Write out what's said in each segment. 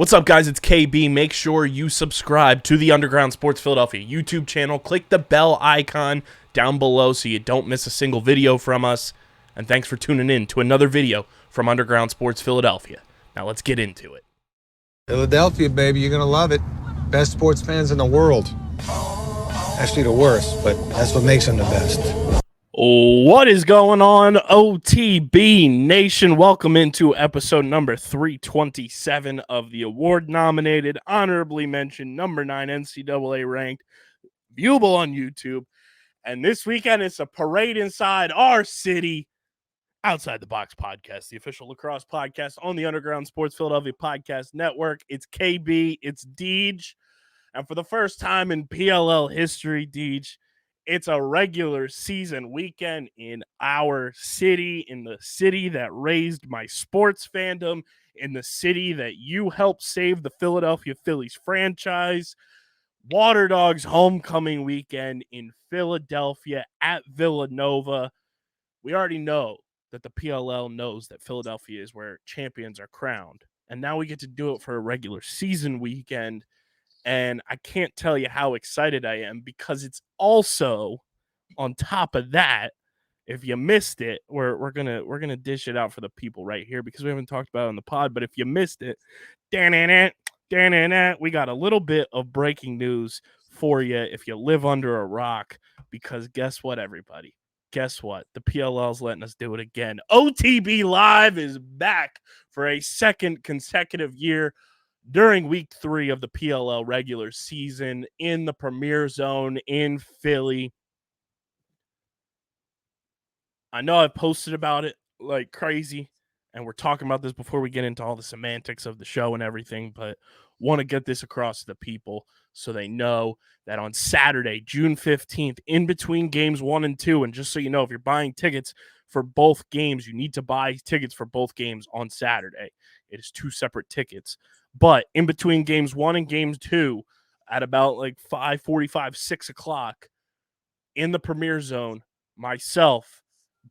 What's up, guys? It's KB. Make sure you subscribe to the Underground Sports Philadelphia YouTube channel. Click the bell icon down below so you don't miss a single video from us. And thanks for tuning in to another video from Underground Sports Philadelphia. Now let's get into it. Philadelphia, baby, you're going to love it. Best sports fans in the world. Actually, the worst, but that's what makes them the best. What is going on, OTB Nation? Welcome into episode number 327 of the award-nominated, honorably mentioned, number 9 NCAA ranked, viewable on YouTube. And this weekend, it's a parade inside our city, Outside the Box podcast, the official lacrosse podcast on the Underground Sports Philadelphia Podcast Network. It's KB, it's Deej. And for the first time in PLL history, Deej, it's a regular season weekend in our city, in the city that raised my sports fandom, in the city that you helped save the Philadelphia Phillies franchise. Waterdogs homecoming weekend in Philadelphia at Villanova. We already know that the PLL knows that Philadelphia is where champions are crowned. And now we get to do it for a regular season weekend. And I can't tell you how excited I am because it's also on top of that. If you missed it, we're gonna dish it out for the people right here because we haven't talked about it on the pod. But if you missed it, we got a little bit of breaking news for you if you live under a rock. Because guess what, everybody? Guess what? The PLL's letting us do it again. OTB Live is back for a second consecutive year during week 3 of the PLL regular season in the Premier Zone in Philly. I know I've posted about it like crazy, and we're talking about this before we get into all the semantics of the show and everything, but want to get this across to the people so they know that on Saturday, June 15th, in between games 1 and 2, and just so you know, if you're buying tickets for both games, you need to buy tickets for both games on Saturday. It is 2 separate tickets. But in between games 1 and games 2, at about like 5:45, 6 o'clock, in the Premier Zone, myself,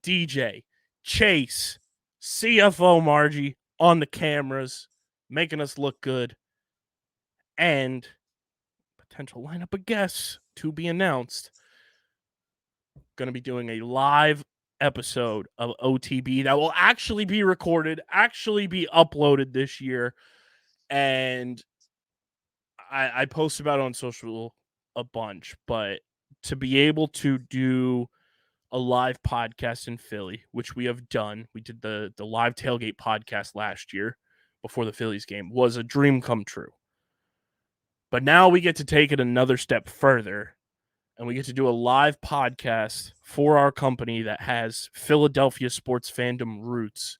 DJ, Chase, CFO Margie on the cameras, making us look good, and potential lineup of guests to be announced. Going to be doing a live episode of OTB that will actually be recorded, actually be uploaded this year. And I post about it on social a bunch, but to be able to do a live podcast in Philly, which we have done, we did the live tailgate podcast last year before the Phillies game, was a dream come true. But now we get to take it another step further, and we get to do a live podcast for our company that has Philadelphia sports fandom roots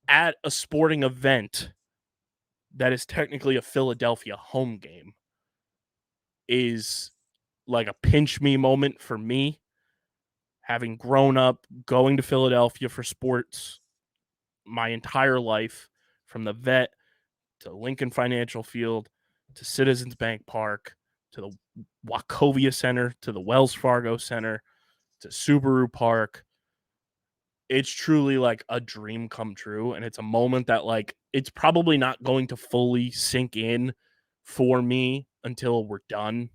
at a sporting event that is technically a Philadelphia home game. Is like a pinch me moment for me, having grown up going to Philadelphia for sports my entire life, from the Vet to Lincoln Financial Field to Citizens Bank Park to the Wachovia Center to the Wells Fargo Center to Subaru Park. It's truly like a dream come true, and it's a moment that like it's probably not going to fully sink in for me until we're done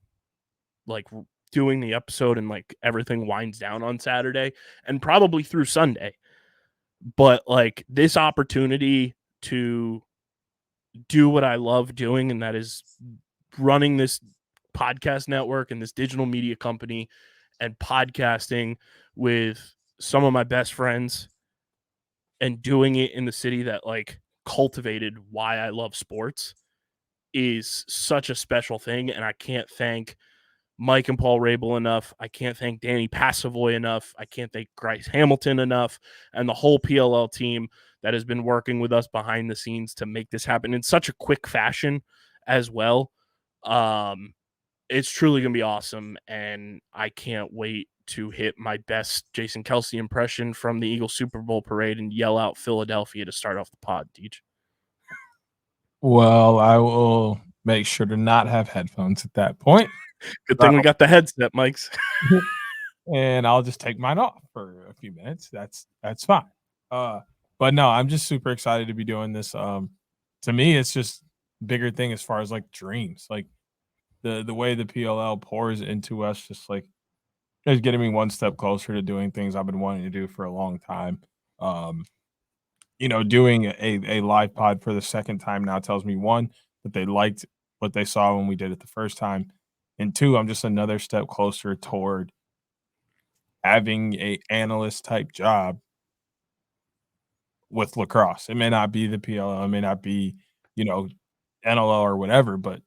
like doing the episode and like everything winds down on Saturday and probably through Sunday. But like this opportunity to do what I love doing, and that is running this podcast network and this digital media company and podcasting with some of my best friends and doing it in the city that like cultivated why I love sports, is such a special thing. And I can't thank Mike and Paul Rabel enough. I can't thank Danny Passavoy enough. I can't thank Bryce Hamilton enough, and the whole PLL team that has been working with us behind the scenes to make this happen in such a quick fashion as well. It's truly going to be awesome, and I can't wait to hit my best Jason Kelsey impression from the Eagles Super Bowl parade and yell out Philadelphia to start off the pod, Deej. Well, I will make sure to not have headphones at that point. Good thing we got the headset mics. And I'll just take mine off for a few minutes. That's fine. But no, I'm just super excited to be doing this. To me, it's just bigger thing as far as like dreams, like the way the PLL pours into us, just like is getting me one step closer to doing things I've been wanting to do for a long time. Doing a live pod for the second time now tells me, one, that they liked what they saw when we did it the first time, and two, I'm just another step closer toward having a analyst type job with lacrosse. It may not be the PLL, it may not be, NLL or whatever, but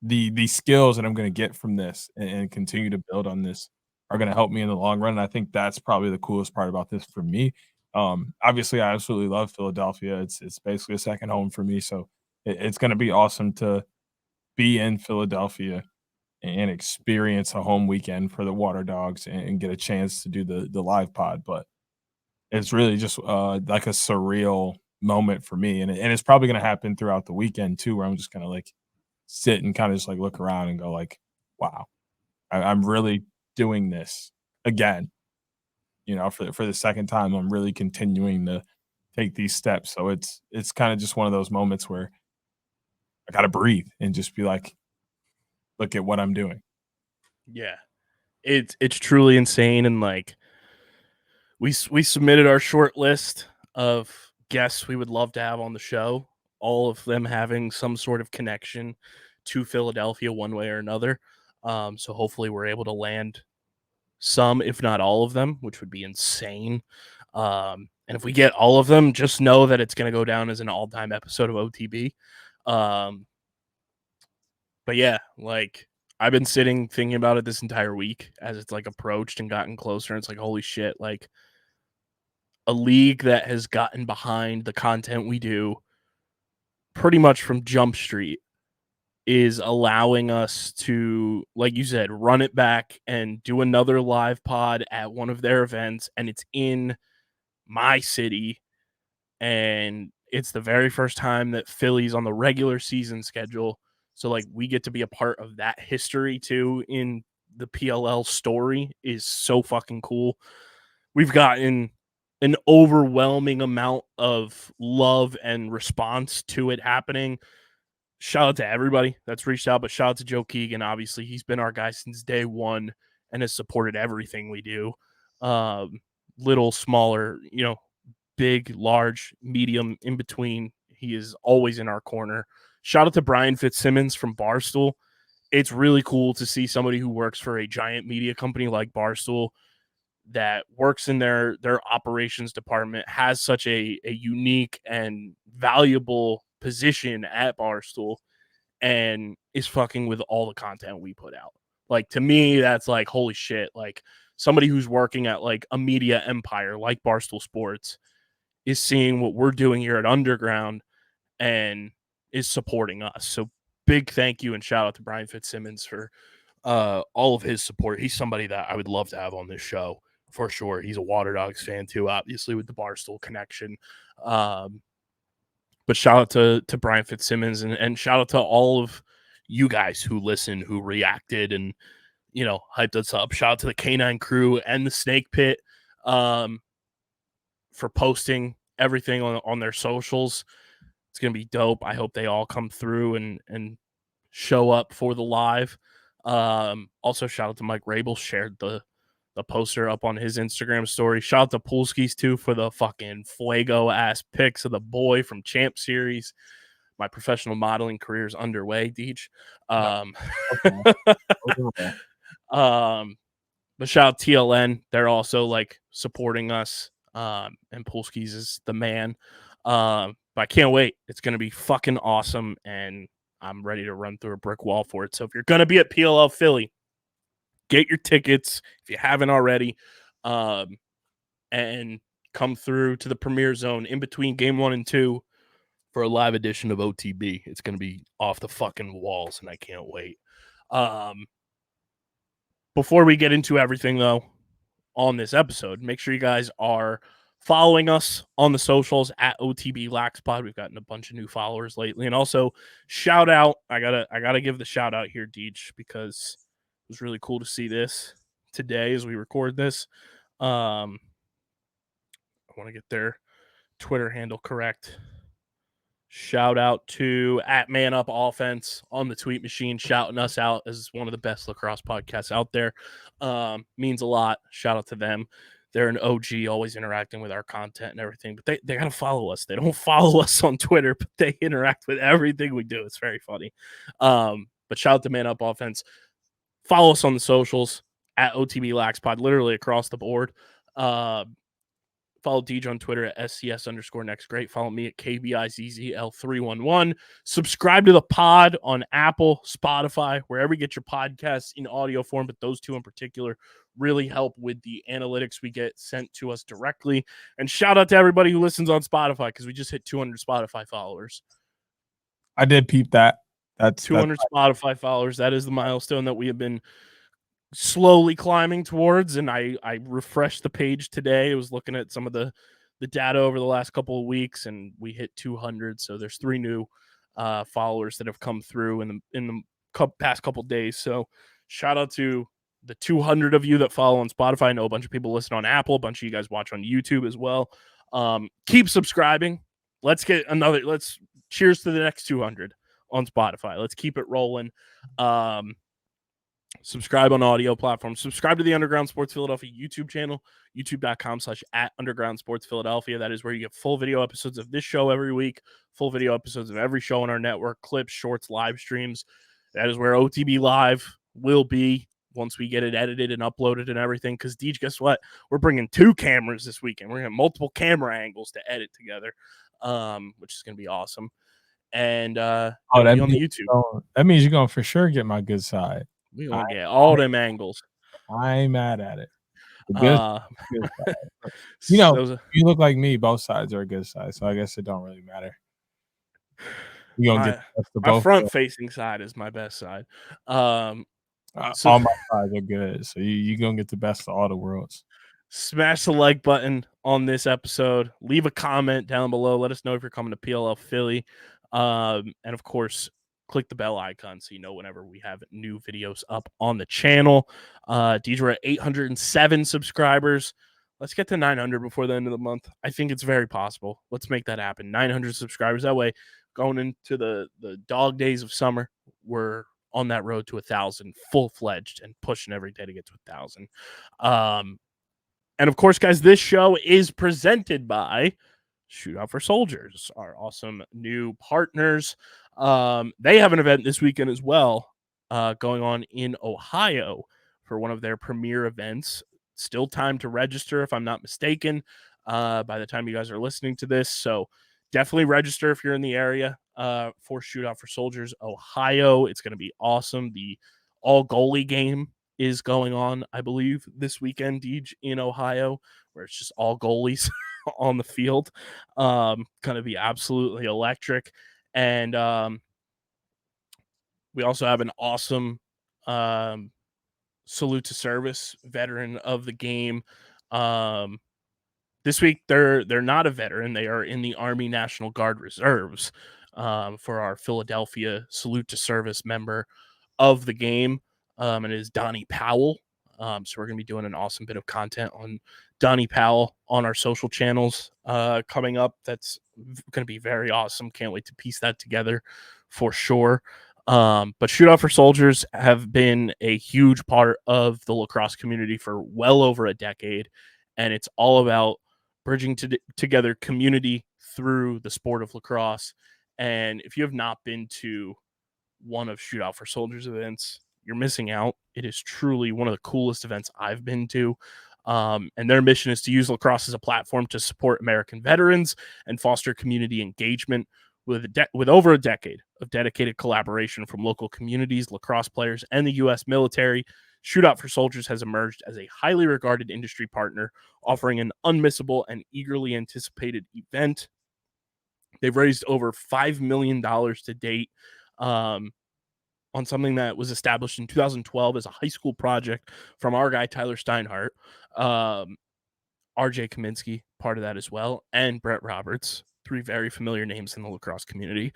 the skills that I'm gonna get from this and continue to build on this are gonna help me in the long run, and I think that's probably the coolest part about this for me. Obviously, I absolutely love Philadelphia. It's basically a second home for me, so it's gonna be awesome to be in Philadelphia and experience a home weekend for the Waterdogs and get a chance to do the live pod, but it's really just, like a surreal moment for me, and it's probably gonna happen throughout the weekend too, where I'm just gonna, like, sit and kinda just, like, look around and go like, "Wow, I'm really doing this again," for the second time. I'm really continuing to take these steps, so it's kinda just one of those moments where I gotta breathe and just be like, "Look at what I'm doing." Yeah. It's truly insane, and like we submitted our short list of guests we would love to have on the show, all of them having some sort of connection to Philadelphia one way or another. So hopefully we're able to land some, if not all of them, which would be insane. And if we get all of them, just know that it's going to go down as an all-time episode of OTB. But yeah, like I've been sitting thinking about it this entire week as it's like approached and gotten closer. And it's like, holy shit, like a league that has gotten behind the content we do pretty much from Jump Street is allowing us to, like you said, run it back and do another live pod at one of their events. And it's in my city. And it's the very first time that Philly's on the regular season schedule. So, like, we get to be a part of that history too in the PLL story is so fucking cool. We've gotten an overwhelming amount of love and response to it happening. Shout out to everybody that's reached out, but shout out to Joe Keegan. Obviously, he's been our guy since day one and has supported everything we do. Little, smaller, big, large, medium, in between. He is always in our corner. Shout out to Brian Fitzsimmons from Barstool. It's really cool to see somebody who works for a giant media company like Barstool that works in their operations department, has such a unique and valuable position at Barstool, and is fucking with all the content we put out. Like, to me, that's like, holy shit. Like, somebody who's working at like a media empire like Barstool Sports is seeing what we're doing here at Underground and is supporting us. So big thank you and shout out to Brian Fitzsimmons for all of his support. He's somebody that I would love to have on this show for sure. He's a Waterdogs fan too, obviously with the Barstool connection. But shout out to Brian Fitzsimmons and shout out to all of you guys who listened, who reacted and, hyped us up. Shout out to the Canine crew and the Snake Pit for posting everything on their socials. It's going to be dope. I hope they all come through and show up for the live. Also, shout out to Mike Rabel, shared the poster up on his Instagram story. Shout out to Poolskis too for the fucking fuego ass pics of the boy from Champ Series. My professional modeling career is underway, Deej. But shout out TLN. They're also like supporting us. And Poolskis is the man. But I can't wait. It's going to be fucking awesome. And I'm ready to run through a brick wall for it. So if you're going to be at PLL Philly, get your tickets if you haven't already, and come through to the Premier Zone in between Game 1 and 2 for a live edition of OTB. It's going to be off the fucking walls, and I can't wait. Before we get into everything, though, on this episode, make sure you guys are following us on the socials at OTB LaxPod. We've gotten a bunch of new followers lately. And also, shout out, I gotta give the shout out here, Deej, because it was really cool to see this today as we record this. I want to get their Twitter handle correct. shout out to @ManUpOffense on the tweet machine, shouting us out as one of the best lacrosse podcasts out there. Means a lot. Shout out to them. They're an OG, always interacting with our content and everything. But they got to follow us. They don't follow us on Twitter, but they interact with everything we do. It's very funny. But shout out to Man Up Offense. Follow us on the socials @OTBLaxPod, literally across the board. Follow DJ on Twitter @SCS_NextGreat. Follow me @KBIZZL311. Subscribe to the pod on Apple, Spotify, wherever you get your podcasts in audio form, but those two in particular really help with the analytics we get sent to us directly. And shout out to everybody who listens on Spotify, because we just hit 200 Spotify followers. I did peep that. That's 200 Spotify followers. That is the milestone that we have been slowly climbing towards, and I refreshed the page today. I was looking at some of the data over the last couple of weeks, and we hit 200. So there's 3 new followers that have come through in the past couple of days. So shout out to the 200 of you that follow on Spotify. I know a bunch of people listen on Apple. A bunch of you guys watch on YouTube as well. Keep subscribing. Let's cheers to the next 200 on Spotify. Let's keep it rolling. Subscribe on audio platforms. Subscribe to the Underground Sports Philadelphia YouTube channel, youtube.com/@undergroundsportsphiladelphia. That is where you get full video episodes of this show every week, full video episodes of every show on our network, clips, shorts, live streams. That is where OTB Live will be once we get it edited and uploaded and everything. Because, Deej, guess what? We're bringing 2 cameras this weekend. We're going to have multiple camera angles to edit together, which is going to be awesome. And that on the means YouTube. That means you're going to for sure get my good side. We're going to get all them angles. I ain't mad at it. Good side. You look like me. Both sides are a good side, so I guess it don't really matter. You're gonna get the my both front-facing side is my best side. All my sides are good, so you're gonna get the best of all the worlds. Smash the like button on this episode. Leave a comment down below. Let us know if you're coming to PLL Philly. And of course, click the bell icon so you know whenever we have new videos up on the channel. DJ, we're at 807 subscribers. Let's get to 900 before the end of the month. I think it's very possible. Let's make that happen. 900 subscribers. That way, going into the dog days of summer, we're on that road to 1,000, full-fledged, and pushing every day to get to 1,000. And of course, guys, this show is presented by Shootout For Soldiers, our awesome new partners. They have an event this weekend as well, going on in Ohio for one of their premier events. Still time to register, if I'm not mistaken, by the time you guys are listening to this. So definitely register if you're in the area for Shootout For Soldiers, Ohio. It's going to be awesome. The all-goalie game is going on, I believe, this weekend, Deej, in Ohio, where it's just all goalies on the field. Going to be absolutely electric. And we also have an awesome salute to service veteran of the game. This week, they're not a veteran. They are in the Army National Guard Reserves for our Philadelphia salute to service member of the game. And it is Donnie Powell. So we're going to be doing an awesome bit of content on Donnie Powell on our social channels coming up. That's going to be very awesome. Can't wait to piece that together for sure. But Shootout For Soldiers have been a huge part of the lacrosse community for well over a decade. And it's all about bridging together community through the sport of lacrosse. And if you have not been to one of Shootout For Soldiers events, you're missing out. It is truly one of the coolest events I've been to. And their mission is to use lacrosse as a platform to support American veterans and foster community engagement. With over a decade of dedicated collaboration from local communities, lacrosse players, and the U.S. military, Shootout For Soldiers has emerged as a highly regarded industry partner, offering an unmissable and eagerly anticipated event. They've raised over $5 million to date on something that was established in 2012 as a high school project from our guy, Tyler Steinhardt, RJ Kaminsky, part of that as well, and Brett Roberts, 3 very familiar names in the lacrosse community.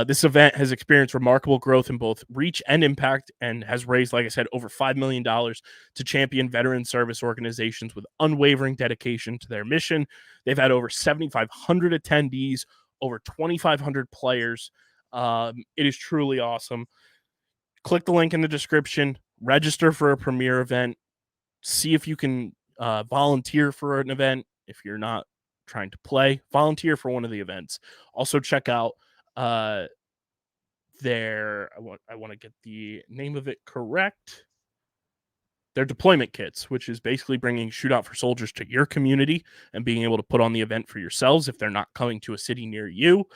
This event has experienced remarkable growth in both reach and impact and has raised, like I said, over $5 million to champion veteran service organizations with unwavering dedication to their mission. They've had over 7,500 attendees, over 2,500 players. It is truly awesome. Click the link in the description, register for a premiere event, see if you can volunteer for an event. If you're not trying to play, volunteer for one of the events. Also check out their, I want to get the name of it correct. Their deployment kits, which is basically bringing Shootout for Soldiers to your community and being able to put on the event for yourselves if they're not coming to a city near you.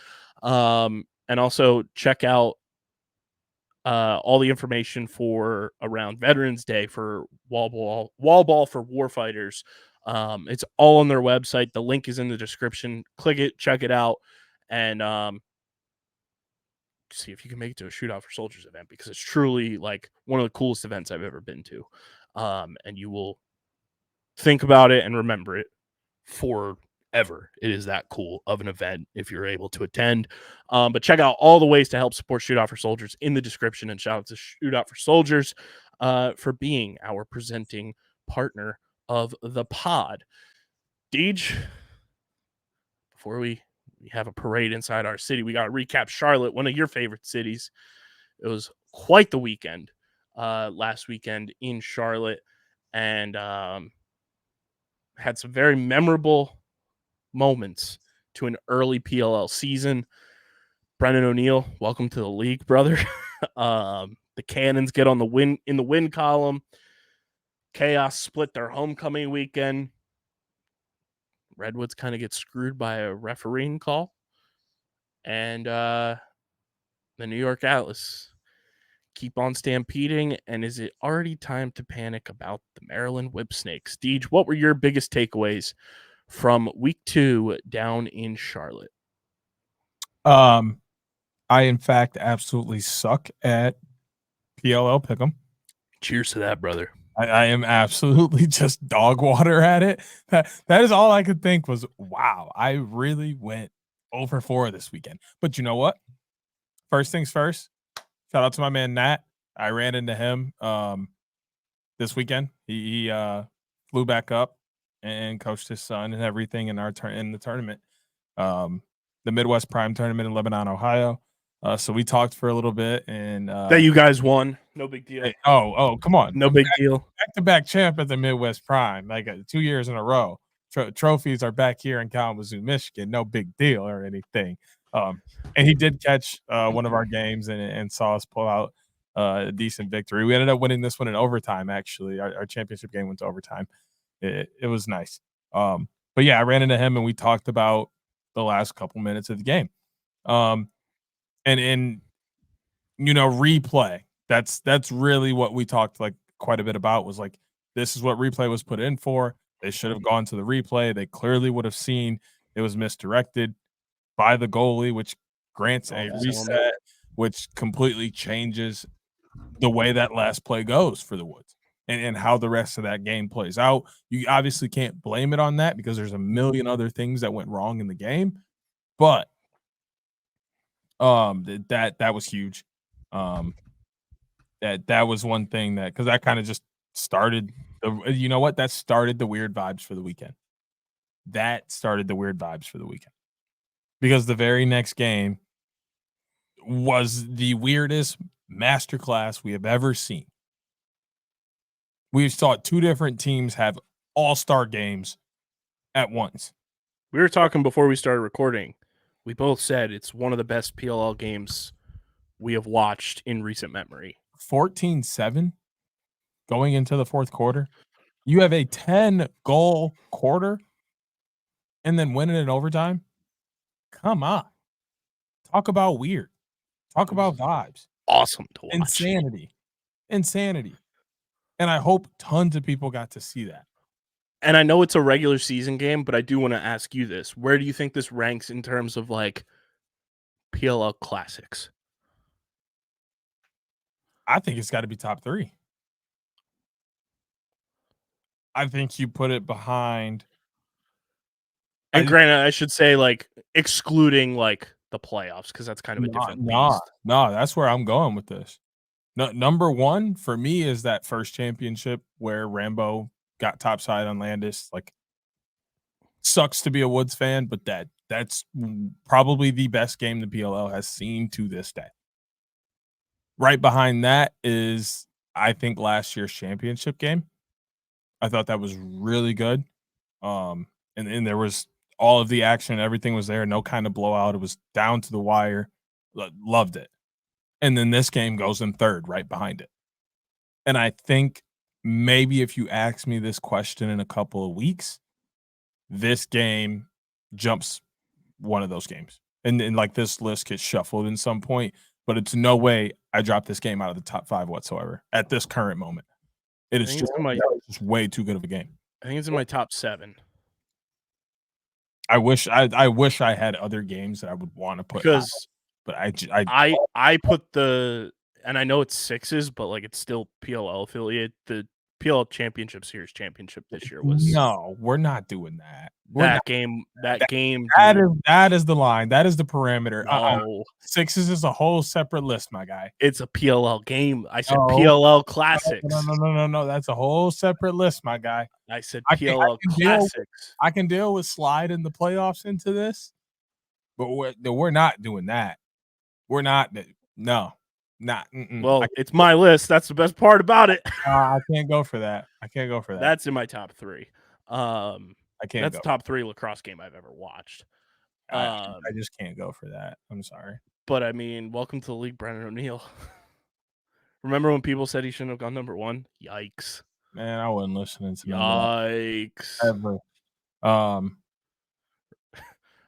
And also check out all the information for around Veterans Day for wall ball for warfighters. It's all on their website. The link is in the description. Click it, check it out, and see if you can make it to a Shootout for Soldiers event, because it's truly like one of the coolest events I've ever been to. And you will think about it and remember it forever. It is that cool of an event if you're able to attend. But check out all the ways to help support Shootout for Soldiers in the description, and shout out to Shootout for Soldiers for being our presenting partner of the pod. Deej, before we have a parade inside our city, we got to recap Charlotte, one of your favorite cities. It was quite the weekend last weekend in Charlotte, and had some very memorable moments to an early PLL season. Brennan O'Neill, welcome to the league, brother. The Cannons get on the win column. Chaos split their homecoming weekend. Redwoods kind of get screwed by a refereeing call. And the New York Atlas keep on stampeding. And is it already time to panic about the Maryland Whipsnakes? Deej, what were your biggest takeaways from week 2 down in Charlotte? I, in fact, absolutely suck at PLL Pick'em. Cheers to that, brother. I am absolutely just dog water at it. That is all I could think was, wow, I really went 0-4 this weekend. But you know what? First things first, shout out to my man, Nat. I ran into him this weekend. He flew back up and coached his son and everything in the tournament, the Midwest Prime tournament in Lebanon, Ohio. So we talked for a little bit, and that you guys won. No big deal. Hey, oh, come on. No big deal. Back-to-back champ at the Midwest Prime, like 2 years in a row. Trophies are back here in Kalamazoo, Michigan. No big deal or anything. And he did catch one of our games and saw us pull out a decent victory. We ended up winning this one in overtime, actually. Our championship game went to overtime. It was nice. But yeah, I ran into him and we talked about the last couple minutes of the game. And you know, replay. That's really what we talked like quite a bit about, was like, this is what replay was put in for. They should have gone to the replay. They clearly would have seen it was misdirected by the goalie, which grants a reset, which completely changes the way that last play goes for the Woods and how the rest of that game plays out. You obviously can't blame it on that because there's a million other things that went wrong in the game, but that was huge. That was one thing that, because that kind of just started you know what, that started the weird vibes for the weekend. Because the very next game was the weirdest masterclass we have ever seen. We saw 2 different teams have all-star games at once. We were talking before we started recording. We both said it's one of the best PLL games we have watched in recent memory. 14-7 going into the fourth quarter. You have a 10-goal quarter and then winning in overtime. Come on. Talk about weird. Talk about vibes. Awesome to watch. Insanity. And I hope tons of people got to see that. And I know it's a regular season game, but I do want to ask you this. Where do you think this ranks in terms of like PLL classics? I think it's got to be top 3. I think you put it behind. And granted, I should say like excluding like the playoffs, because that's kind of a different beast. No, that's where I'm going with this. No, number 1 for me is that first championship where Rambo got topside on Landis. Like, sucks to be a Woods fan, but That's probably the best game the PLL has seen to this day. Right behind that is, I think, last year's championship game. I thought that was really good. And there was all of the action, everything was there, no kind of blowout. It was down to the wire. Loved it. And then this game goes in third, right behind it. And I think maybe if you ask me this question in a couple of weeks, this game jumps one of those games. And like this list gets shuffled in some point, but it's no way I drop this game out of the top 5 whatsoever at this current moment. It is just way too good of a game. I think it's in my top 7. I wish I had other games that I would want to put because but I put the, and I know it's 6s, but like it's still PLL affiliate. The PLL Championship Series championship this year was no, we're not doing that. That game. That is the line. That is the parameter. No, 6s is a whole separate list, my guy. It's a PLL game. I said PLL Classics. No. That's a whole separate list, my guy. I said PLL Classics. I can deal with sliding the playoffs into this, but we're not doing that. We're not. No, not. Well, it's my list. That's the best part about it. I can't go for that. That's in my top 3. I can't. That's the top 3 lacrosse game I've ever watched. I just can't go for that. I'm sorry. But I mean, welcome to the league, Brennan O'Neill. Remember when people said he shouldn't have gone number 1? Yikes. Man, I wasn't listening to Yikes. Ever.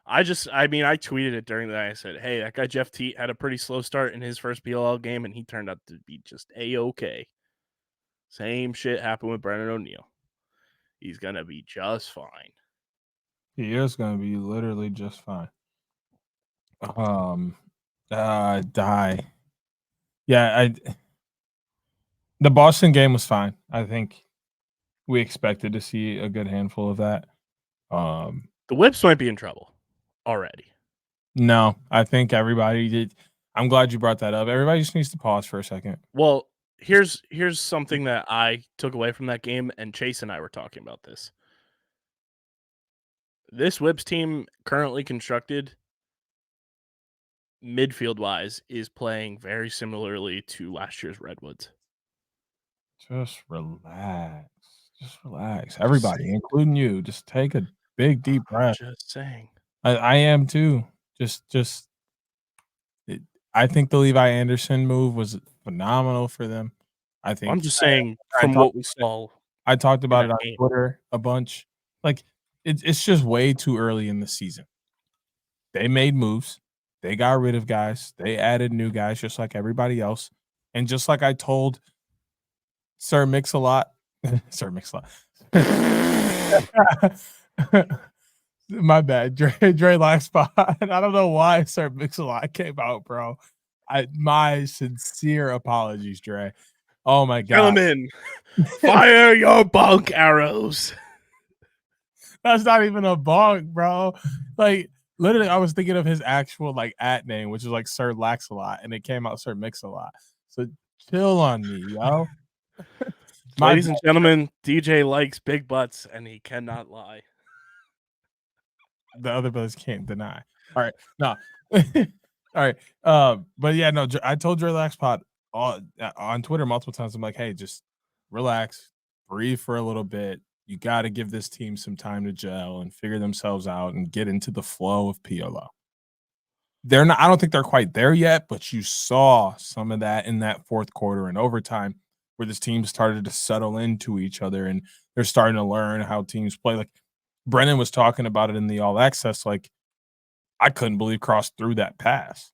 I tweeted it during the night. I said, hey, that guy Jeff Teat had a pretty slow start in his first PLL game, and he turned out to be just A-okay. Same shit happened with Brennan O'Neill. He's going to be just fine. He is going to be literally just fine. Die. Yeah, the Boston game was fine. I think we expected to see a good handful of that. The Whips might be in trouble already. No, I think everybody did. I'm glad you brought that up. Everybody just needs to pause for a second. Well, here's something that I took away from that game, and Chase and I were talking about this. This Whips team currently constructed, midfield-wise, is playing very similarly to last year's Redwoods. Just relax. Everybody, including you, just take a big, deep breath. Just saying. I am too. I think the Levi Anderson move was phenomenal for them. I think I'm just saying from what we saw. I talked about it on Twitter a bunch. Like it's just way too early in the season. They made moves. They got rid of guys. They added new guys just like everybody else. And just like I told Sir Mix-a-Lot. Sir Mix-a-Lot. My bad. Dre Live Spot. I don't know why Sir Mix-a-Lot came out, bro. My sincere apologies, Dre. Oh my God. Gentlemen, fire your bunk arrows. That's not even a bunk, bro. Like literally, I was thinking of his actual like @ name, which is like Sir Lax-a-Lot, and it came out Sir Mix-a-Lot. So chill on me, yo. Ladies and gentlemen, DJ likes big butts, and he cannot lie. The other brothers can't deny. All right, no. All right, but yeah, no. I told Dre Laxpot on Twitter multiple times. I'm like, hey, just relax, breathe for a little bit. You got to give this team some time to gel and figure themselves out and get into the flow of PLL. They're not. I don't think they're quite there yet, but you saw some of that in that fourth quarter and overtime, where this team started to settle into each other and they're starting to learn how teams play. Like Brennan was talking about it in the All Access. Like I couldn't believe Cross threw that pass,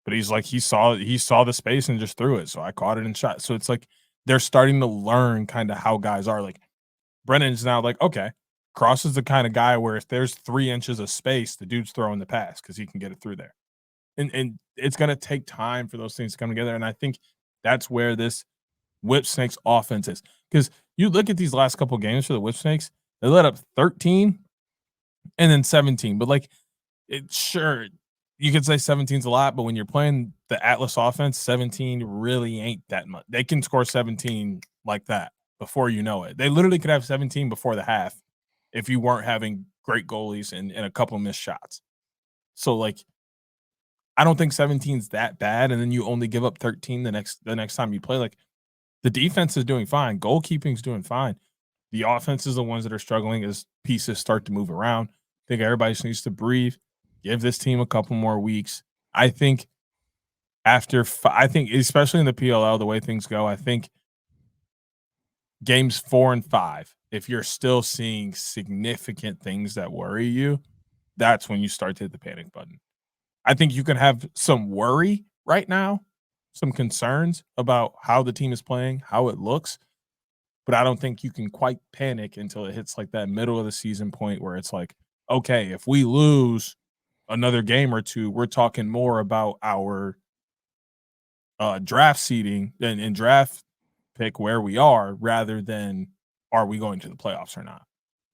but he's like he saw the space and just threw it. So I caught it and shot. So it's like they're starting to learn kind of how guys are. Like Brennan's now like, okay, Cross is the kind of guy where if there's 3 inches of space, the dude's throwing the pass because he can get it through there. And it's gonna take time for those things to come together. And I think that's where this Whipsnakes offense is. Because you look at these last couple games for the Whipsnakes, they let up 13 and then 17. But like sure, you could say 17's a lot, but when you're playing the Atlas offense, 17 really ain't that much. They can score 17 like that before you know it. They literally could have 17 before the half if you weren't having great goalies and a couple missed shots. So like, I don't think 17's that bad, and then you only give up 13 the next time you play. Like, the defense is doing fine, goalkeeping's doing fine. The offense is the ones that are struggling as pieces start to move around. I think everybody just needs to breathe, give this team a couple more weeks. I think I think especially in the PLL, the way things go, I think games 4 and 5, if you're still seeing significant things that worry you, that's when you start to hit the panic button. I think you can have some worry right now, some concerns about how the team is playing, how it looks, but I don't think you can quite panic until it hits like that middle of the season point where it's like, okay, if we lose another game or two, we're talking more about our draft seeding and draft pick where we are rather than are we going to the playoffs or not.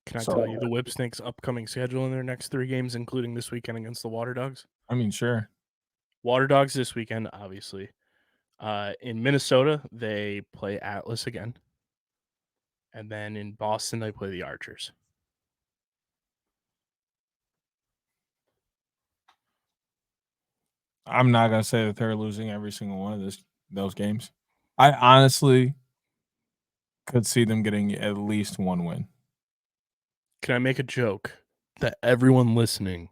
Can I tell you the Whipsnakes' upcoming schedule in their next 3 games, including this weekend against the Waterdogs? I mean, sure. Waterdogs this weekend, obviously. In Minnesota, they play Atlas again. And then in Boston, they play the Archers. I'm not going to say that they're losing every single one of those games. I honestly could see them getting at least 1 win. Can I make a joke that everyone listening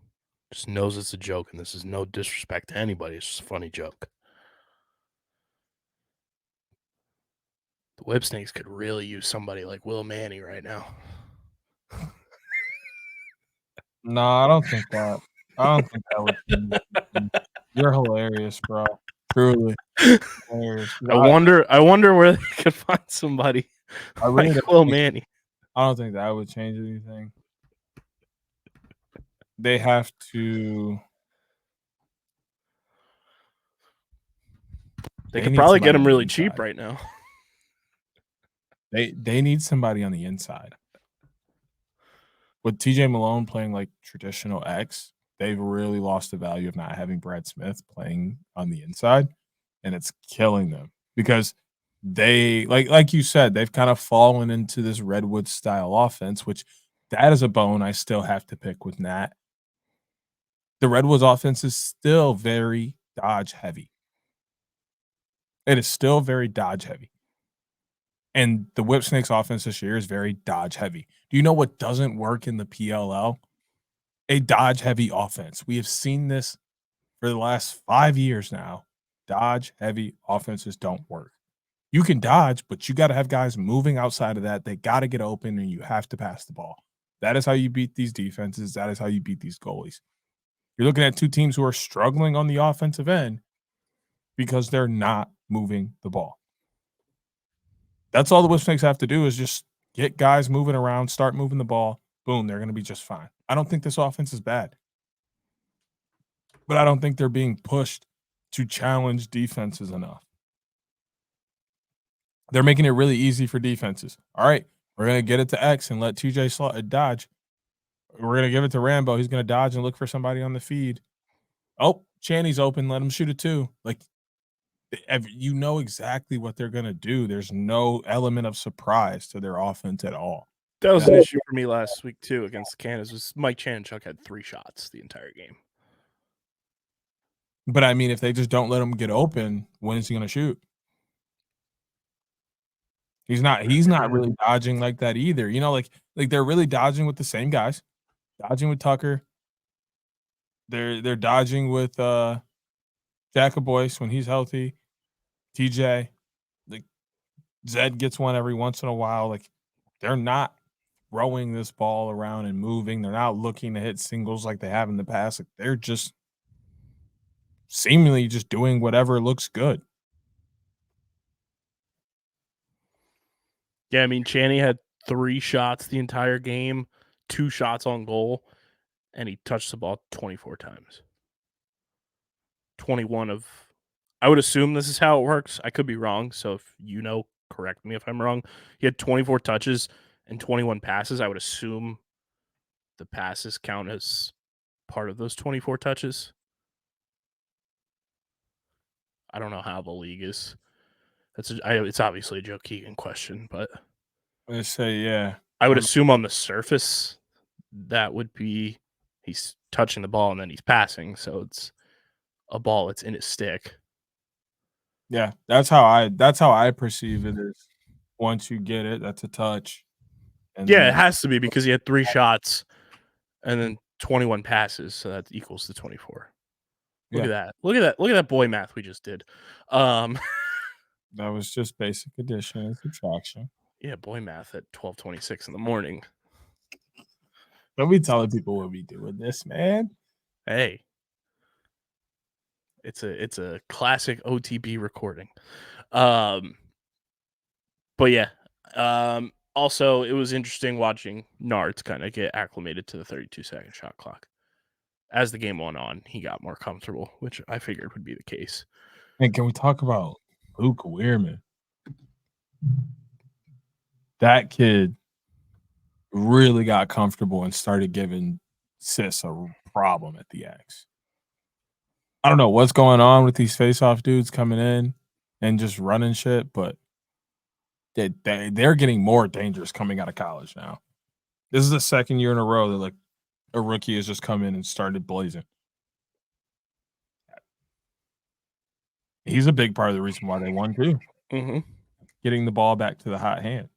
just knows it's a joke, and this is no disrespect to anybody. It's just a funny joke. The Whipsnakes could really use somebody like Will Manny right now. No, I don't think that. I don't think that would. You're hilarious, bro. Truly hilarious. I wonder where they could find somebody like Will Manny. I don't think that would change anything. They have to. They could probably get him really cheap right now. They need somebody on the inside. With TJ Malone playing like traditional X, they've really lost the value of not having Brad Smith playing on the inside, and it's killing them because they like you said, they've kind of fallen into this Redwood style offense, which that is a bone I still have to pick with Nat. The Redwoods offense is still very dodge heavy. It is still very dodge heavy. And the Whipsnakes offense this year is very dodge heavy. Do you know what doesn't work in the PLL? A dodge heavy offense. We have seen this for the last 5 years now. Dodge heavy offenses don't work. You can dodge, but you got to have guys moving outside of that. They got to get open and you have to pass the ball. That is how you beat these defenses. That is how you beat these goalies. You're looking at 2 teams who are struggling on the offensive end because they're not moving the ball. That's all the Whipsnakes have to do is just get guys moving around, start moving the ball. Boom, they're going to be just fine. I don't think this offense is bad. But I don't think they're being pushed to challenge defenses enough. They're making it really easy for defenses. All right, we're going to get it to X and let TJ dodge. We're going to give it to Rambo. He's going to dodge and look for somebody on the feed. Oh, Channy's open. Let him shoot it too. Like, you know exactly what they're going to do. There's no element of surprise to their offense at all. That was an issue for me last week, too, against the Canada's. Was Mike Chanchuk had 3 shots the entire game. But, I mean, if they just don't let him get open, when is he going to shoot? He's not really dodging like that either. You know, like they're really dodging with the same guys. Dodging with Tucker. They're dodging with Jacob Boyce when he's healthy. TJ. Like Zed gets one every once in a while. Like they're not throwing this ball around and moving. They're not looking to hit singles like they have in the past. Like they're just seemingly just doing whatever looks good. Yeah, I mean, Channy had 3 shots the entire game, 2 shots on goal, and he touched the ball 24 times. 21 of, I would assume this is how it works. I could be wrong, so if you know, correct me if I'm wrong. He had 24 touches and 21 passes. I would assume the passes count as part of those 24 touches. I don't know how the league is. It's obviously a Joe Keegan question, but I say, yeah. I would assume on the surface that would be he's touching the ball and then he's passing, so it's a ball that's in his stick. Yeah, that's how I perceive it is once you get it, that's a touch. And Yeah, then it has to be because he had 3 shots and then 21 passes, so that equals the 24. Look at that. Look at that boy math we just did. That was just basic addition and subtraction. Yeah, boy math at 12:26 in the morning. Don't be telling people what we do with this, man. Hey. It's a classic OTB recording. But yeah. Also, it was interesting watching Nards kind of get acclimated to the 32-second shot clock. As the game went on, he got more comfortable, which I figured would be the case. And can we talk about Luke Weirman? That kid really got comfortable and started giving Sis a problem at the X. I don't know what's going on with these face-off dudes coming in and just running shit, but they're getting more dangerous coming out of college now. This is the second year in a row that like a rookie has just come in and started blazing. He's a big part of the reason why they won too. Mm-hmm. Getting the ball back to the hot hand.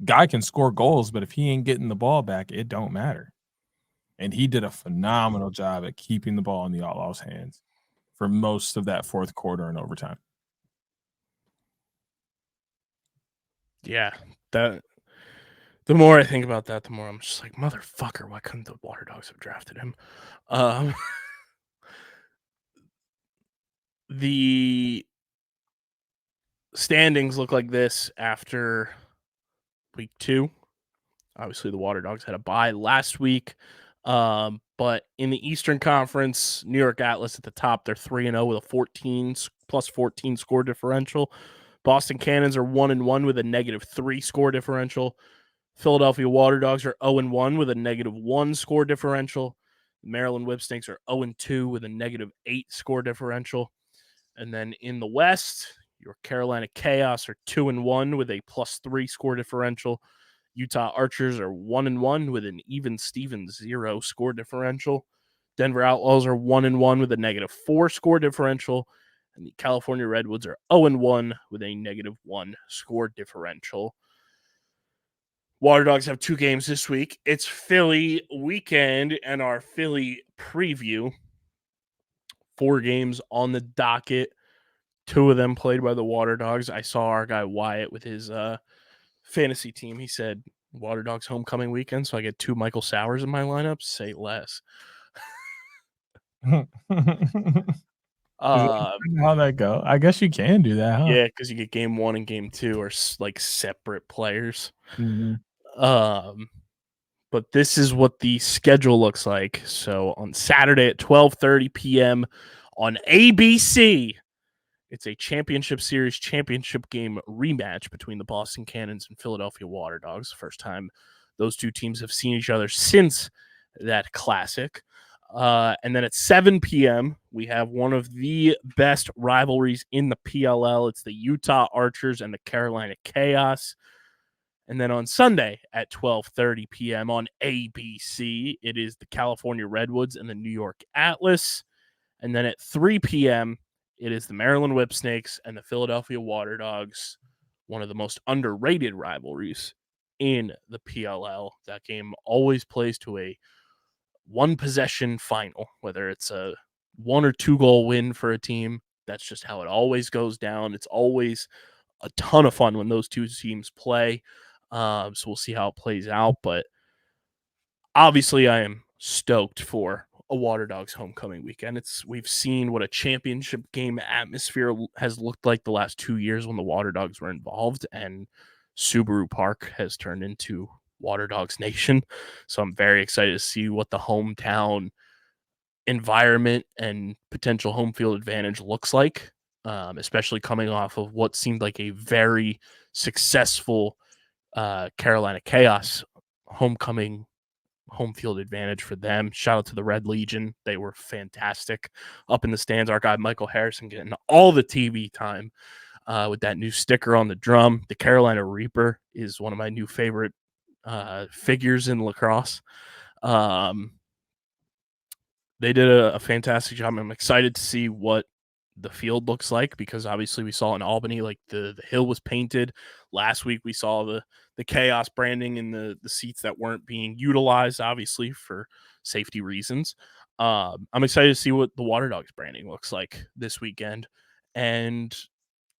Guy can score goals, but if he ain't getting the ball back, it don't matter. And he did a phenomenal job at keeping the ball in the Outlaws' hands for most of that fourth quarter and overtime. Yeah, the more I think about that, the more I'm just like, motherfucker, why couldn't the Waterdogs have drafted him? The standings look like this after week 2. Obviously, the Waterdogs had a bye last week. But in the Eastern Conference, New York Atlas at the top, they're 3-0 with a plus 14 score differential. Boston Cannons are 1-1 with a -3 score differential. Philadelphia Waterdogs are 0-1 with a -1 score differential. Maryland Whipsnakes are 0-2 with a -8 score differential. And then in the West, your Carolina Chaos are 2-1 with a +3 score differential. Utah Archers are 1-1 with an even Steven 0 score differential. Denver Outlaws are 1-1 with a -4 score differential. And the California Redwoods are 0-1 with a -1 score differential. Waterdogs have 2 games this week. It's Philly weekend and our Philly preview. 4 games on the docket. 2 of them played by the Waterdogs. I saw our guy Wyatt with his fantasy team. He said Waterdogs homecoming weekend, so I get 2 Michael Sowers in my lineup. Say less. How that go? I guess you can do that, huh? Yeah, because you get game 1 and game 2 are like separate players. Mm-hmm. But this is what the schedule looks like. So on Saturday at 12:30 p.m. on ABC, it's a championship series championship game rematch between the Boston Cannons and Philadelphia Waterdogs. First time those 2 teams have seen each other since that classic. And then at 7 p.m., we have one of the best rivalries in the PLL. It's the Utah Archers and the Carolina Chaos. And then on Sunday at 12:30 p.m. on ABC, it is the California Redwoods and the New York Atlas. And then at 3 p.m., it is the Maryland Whipsnakes and the Philadelphia Waterdogs, one of the most underrated rivalries in the PLL. That game always plays to a 1-possession final, whether it's a 1 or 2 goal win for a team. That's just how it always goes down. It's always a ton of fun when those 2 teams play. So we'll see how it plays out. But obviously, I am stoked for a Waterdogs homecoming weekend. We've seen what a championship game atmosphere has looked like the last 2 years when the Waterdogs were involved, and Subaru Park has turned into Waterdogs Nation. So I'm very excited to see what the hometown environment and potential home field advantage looks like, especially coming off of what seemed like a very successful Carolina Chaos homecoming home field advantage for them. Shout out to the Red Legion. They were fantastic up in the stands. Our guy Michael Harrison getting all the TV time with that new sticker on the drum. The Carolina Reaper is one of my new favorite figures in lacrosse. They did a fantastic job. I'm excited to see what the field looks like, because obviously we saw in Albany, like the hill was painted. Last week we saw the chaos branding in the seats that weren't being utilized, obviously for safety reasons. I'm excited to see what the Waterdogs branding looks like this weekend, and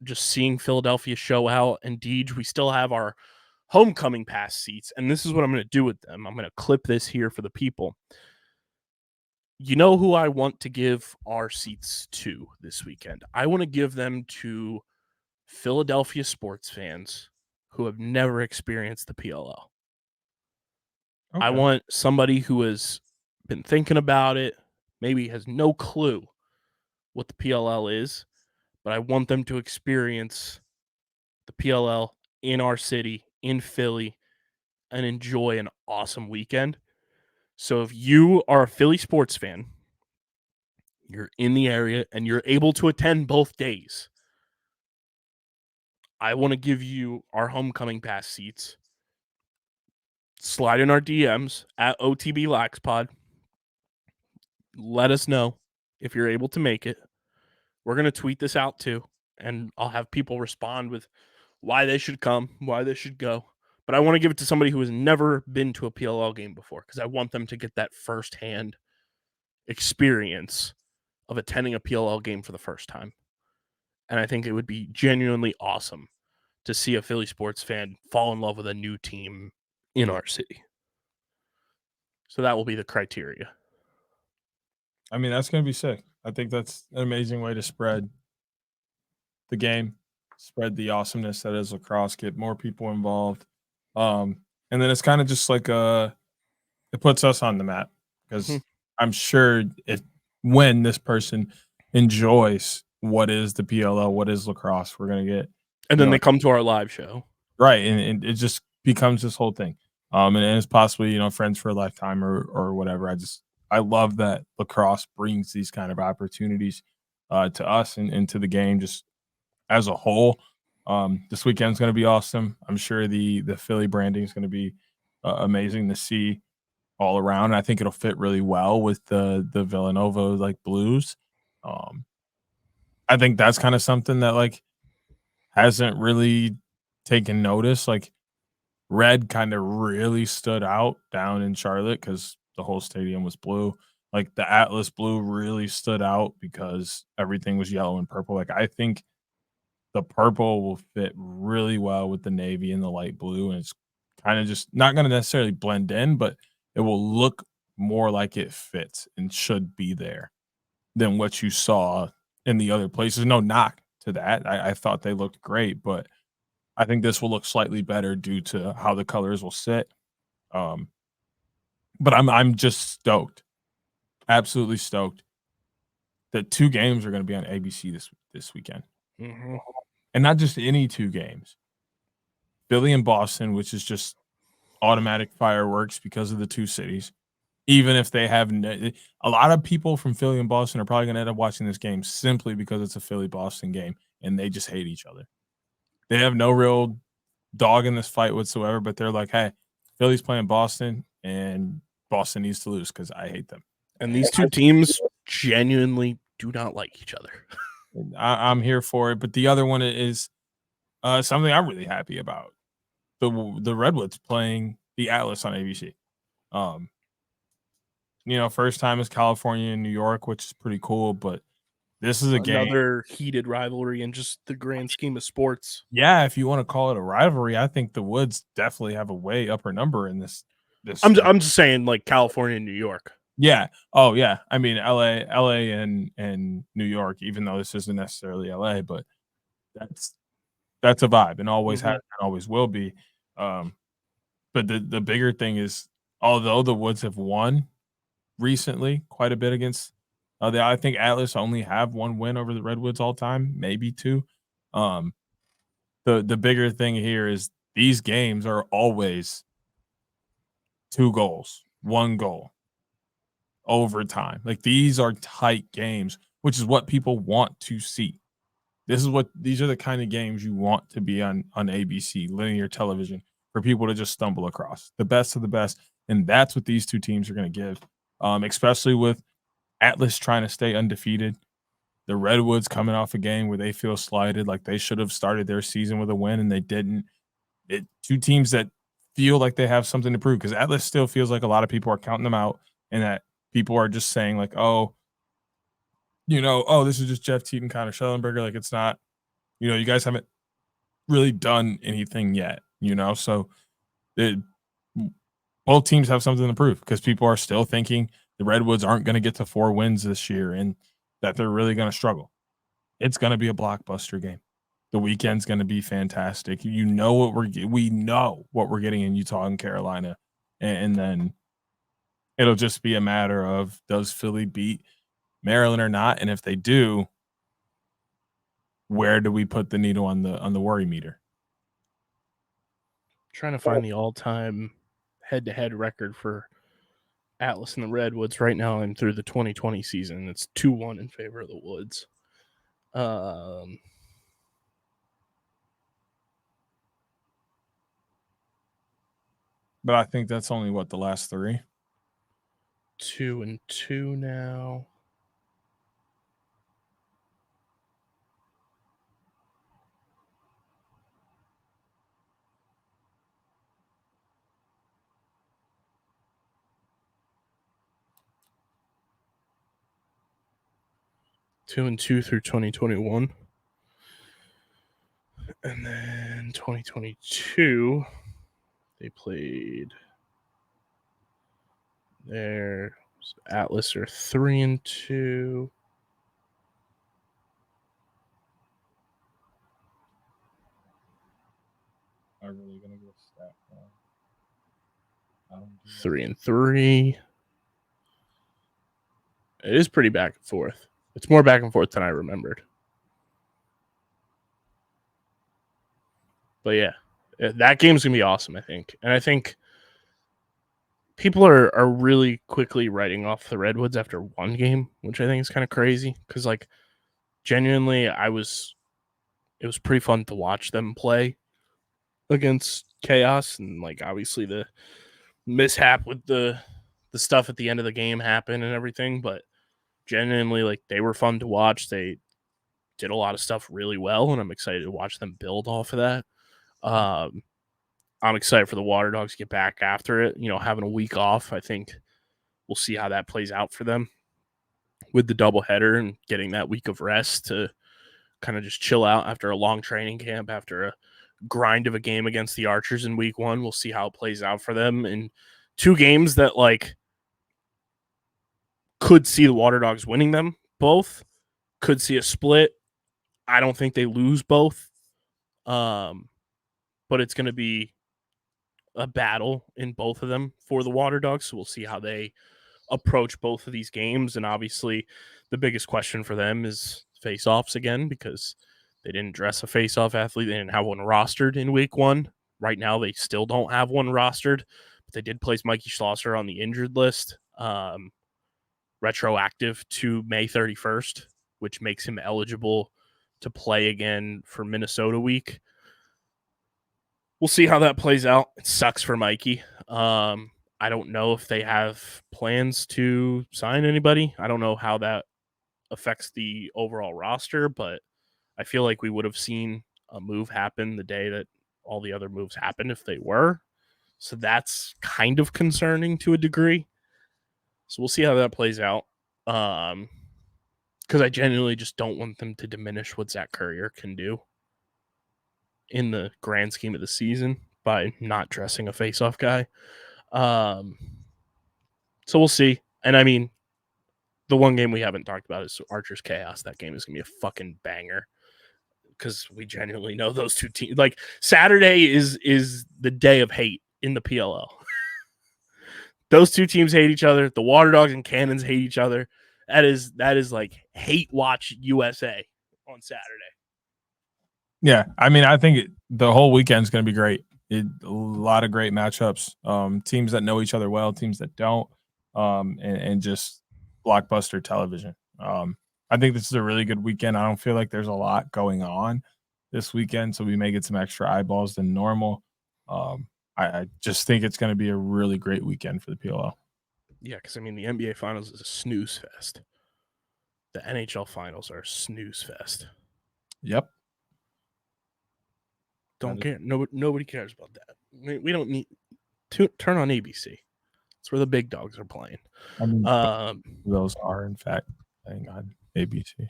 just seeing Philadelphia show out. And Deej, we still have our homecoming pass seats, and this is what I'm going to do with them. I'm going to clip this here for the people. You know who I want to give our seats to this weekend? I want to give them to Philadelphia sports fans who have never experienced the PLL. Okay. I want somebody who has been thinking about it, maybe has no clue what the PLL is, but I want them to experience the PLL in our city, in Philly, and enjoy an awesome weekend. So if you are a Philly sports fan, you're in the area, and you're able to attend both days, I want to give you our homecoming pass seats. Slide in our DMs at OTB LaxPod. Let us know if you're able to make it. We're going to tweet this out too, and I'll have people respond with why they should come, why they should go. But I want to give it to somebody who has never been to a PLL game before, because I want them to get that firsthand experience of attending a PLL game for the first time. And I think it would be genuinely awesome to see a Philly sports fan fall in love with a new team in our city. So that will be the criteria. I mean, that's going to be sick. I think that's an amazing way to spread the game, spread the awesomeness that is lacrosse, get more people involved. And then it's kind of just like it puts us on the map, because I'm sure when this person enjoys what is the PLL, what is lacrosse, we're going to get. And then they come to our live show. Right. And it just becomes this whole thing. And it's possibly, friends for a lifetime or whatever. I love that lacrosse brings these kind of opportunities to us and to the game just as a whole. This weekend's going to be awesome. I'm sure the Philly branding is going to be amazing to see all around. I think it'll fit really well with the Villanova blues. I think that's kind of something that hasn't really taken notice. Red kind of really stood out down in Charlotte because the whole stadium was blue. The Atlas blue really stood out because everything was yellow and purple. I think the purple will fit really well with the navy and the light blue, and it's kind of just not going to necessarily blend in, but it will look more like it fits and should be there than what you saw in the other places. No knock to that. I thought they looked great, but I think this will look slightly better due to how the colors will sit. But I'm just stoked, absolutely stoked that 2 games are going to be on ABC this weekend. And not just any 2 games. Philly and Boston, which is just automatic fireworks because of the 2 cities. Even if they have a lot of people from Philly and Boston are probably going to end up watching this game simply because it's a Philly-Boston game and they just hate each other. They have no real dog in this fight whatsoever, but they're like, hey, Philly's playing Boston and Boston needs to lose because I hate them. And these 2 teams genuinely do not like each other. I'm here for it. But the other one is something I'm really happy about. The Redwoods playing the Atlas on ABC. First time is California and New York, which is pretty cool, but this is another heated rivalry in just the grand scheme of sports. Yeah, if you want to call it a rivalry, I think the Woods definitely have a way upper number in this. I'm just saying, California and New York. Yeah. Oh, yeah. I mean, LA and New York, even though this isn't necessarily LA, but that's a vibe and always has and always will be. But the bigger thing is, although the Woods have won recently quite a bit against I think Atlas only have 1 win over the Redwoods all time, maybe 2. The bigger thing here is these games are always 2 goals, 1 goal, overtime. These are tight games, which is what people want to see. These are the kind of games you want to be on ABC, linear television, for people to just stumble across. The best of the best. And that's what these two teams are going to give, especially with Atlas trying to stay undefeated. The Redwoods coming off a game where they feel slighted, like they should have started their season with a win and they didn't. Two teams that feel like they have something to prove, because Atlas still feels like a lot of people are counting them out and that people are just saying like, oh, this is just Jeff Teton, Connor Schellenberger. Like, it's not, you guys haven't really done anything yet, so both teams have something to prove, because people are still thinking the Redwoods aren't going to get to 4 wins this year and that they're really going to struggle. It's going to be a blockbuster game. The weekend's going to be fantastic. We know what we're getting in Utah and Carolina, and then it'll just be a matter of, does Philly beat Maryland or not? And if they do, where do we put the needle on the worry meter? Trying to find the all-time head-to-head record for Atlas and the Redwoods right now and through the 2020 season. It's 2-1 in favor of the Woods. But I think that's only the last 3. 2-2 now. Two and 2 through 2021. And then 2022, they played their Atlas are 3-2. Are really gonna go stat line? 3-3. It is pretty back and forth. It's more back and forth than I remembered. But yeah, that game's going to be awesome, I think. And I think people are really quickly writing off the Redwoods after one game, which I think is kind of crazy. Because, like, genuinely, it was pretty fun to watch them play against Chaos. And, like, obviously the mishap with the stuff at the end of the game happened and everything. But genuinely, like, they were fun to watch. They did a lot of stuff really well, and I'm excited to watch them build off of that. I'm excited for the Waterdogs to get back after it. Having a week off, I think we'll see how that plays out for them with the doubleheader and getting that week of rest to kind of just chill out after a long training camp, after a grind of a game against the Archers in week 1. We'll see how it plays out for them in 2 games that, like, could see the Waterdogs winning them both, could see a split. I don't think they lose both. But it's going to be a battle in both of them for the Waterdogs. So we'll see how they approach both of these games. And obviously the biggest question for them is face-offs again, because they didn't dress a face-off athlete. They didn't have one rostered in week 1. Right now, they still don't have one rostered, but they did place Mikey Schlosser on the injured list, retroactive to May 31st, which makes him eligible to play again for Minnesota week. We'll see how that plays out. It sucks for Mikey. I don't know if they have plans to sign anybody. I don't know how that affects the overall roster, but I feel like we would have seen a move happen the day that all the other moves happened if they were. So that's kind of concerning to a degree. So we'll see how that plays out. Because I genuinely just don't want them to diminish what Zach Currier can do in the grand scheme of the season by not dressing a face-off guy. So we'll see. And I mean, the one game we haven't talked about is Archers Chaos. That game is going to be a fucking banger, because we genuinely know those two teams. Like, Saturday is the day of hate in the PLL. Those two teams hate each other. The Waterdogs and Cannons hate each other. That is like hate watch USA on Saturday. Yeah, I mean, I think the whole weekend's going to be great. A lot of great matchups. Teams that know each other well, teams that don't, and just blockbuster television. I think this is a really good weekend. I don't feel like there's a lot going on this weekend, so we may get some extra eyeballs than normal. I just think it's going to be a really great weekend for the PLL. Yeah, because the NBA Finals is a snooze fest. The NHL Finals are a snooze fest. Yep. Don't care. Nobody cares about that. We don't need to turn on ABC. That's where the big dogs are playing. Those are in fact playing on ABC.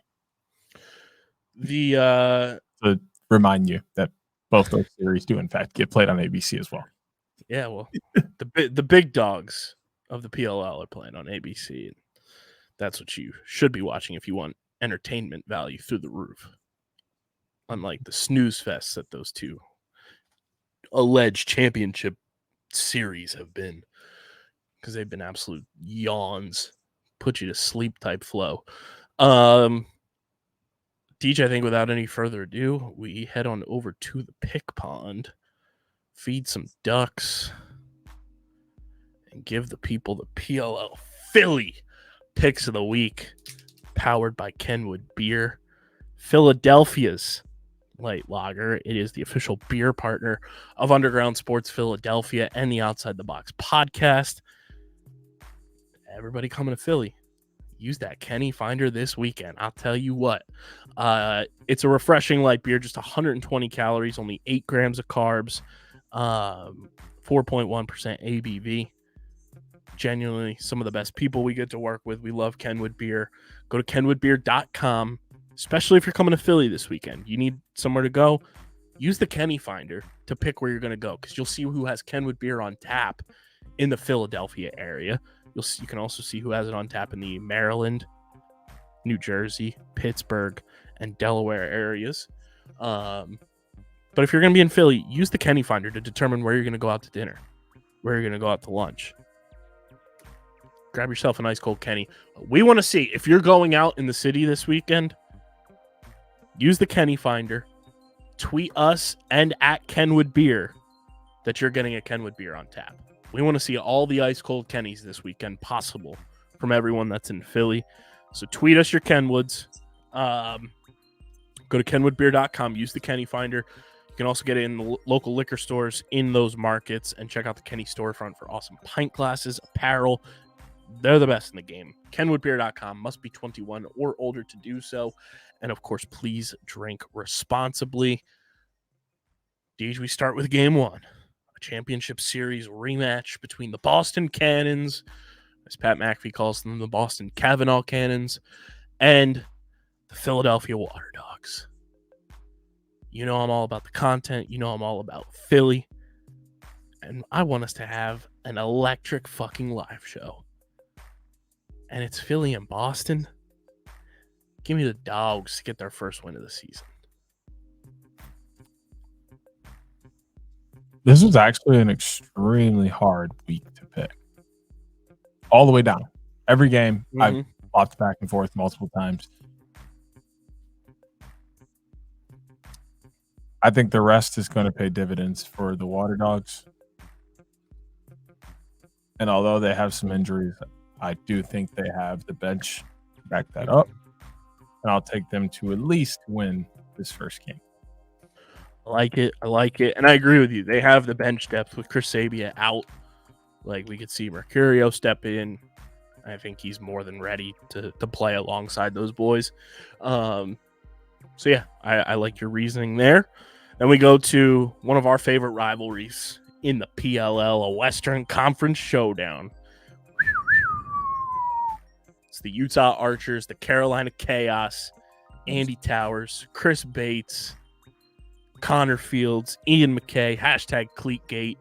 To remind you that both those series do in fact get played on ABC as well. Yeah, well, the big dogs of the PLL are playing on ABC. And that's what you should be watching if you want entertainment value through the roof. Unlike the snooze fests that those two alleged championship series have been, because they've been absolute yawns, put you to sleep type flow. DJ, I think without any further ado, we head on over to the pick pond, feed some ducks, and give the people the PLL Philly picks of the week, powered by Kenwood Beer, Philadelphia's light lager. It is the official beer partner of Underground Sports Philadelphia and the Outside the Box podcast. Everybody coming to Philly, use that Kenny Finder this weekend. I'll tell you what, it's a refreshing light beer, just 120 calories, only 8 grams of carbs, 4.1% ABV. Genuinely some of the best people we get to work with. We love Kenwood Beer. Go to kenwoodbeer.com, especially if you're coming to Philly this weekend. You need somewhere to go, use the Kenny Finder to pick where you're going to go, because you'll see who has Kenwood Beer on tap in the Philadelphia area. You can also see who has it on tap in the Maryland, New Jersey, Pittsburgh, and Delaware areas. But if you're going to be in Philly, use the Kenny Finder to determine where you're going to go out to dinner, where you're going to go out to lunch. Grab yourself a nice cold Kenny. We want to see if you're going out in the city this weekend. Use the Kenny Finder. Tweet us and at Kenwood Beer that you're getting a Kenwood Beer on tap. We want to see all the ice cold Kennys this weekend possible from everyone that's in Philly. So tweet us your Kenwoods. Go to kenwoodbeer.com. Use the Kenny Finder. You can also get it in the local liquor stores in those markets, and check out the Kenny storefront for awesome pint glasses, apparel. They're the best in the game. kenwoodbeer.com. Must be 21 or older to do so. And, of course, please drink responsibly. Deej, we start with game one. A championship series rematch between the Boston Cannons, as Pat McAfee calls them, the Boston Kavanaugh Cannons, and the Philadelphia Waterdogs. You know I'm all about the content. You know I'm all about Philly. And I want us to have an electric fucking live show. And it's Philly and Boston. Give me the Dogs to get their first win of the season. This was actually an extremely hard week to pick. All the way down. Every game, I've flopped back and forth multiple times. I think the rest is going to pay dividends for the Waterdogs. And although they have some injuries, I do think they have the bench to back that up. And I'll take them to at least win this first game. I like it. And I agree with you. They have the bench depth with Chris Sabia out. Like, we could see Mercurio step in. I think he's more than ready to play alongside those boys. So, yeah, I like your reasoning there. Then we go to one of our favorite rivalries in the PLL, a Western Conference showdown. It's the Utah Archers, the Carolina Chaos, Andy Towers, Chris Bates, Connor Fields, Ian McKay, #CleatGate.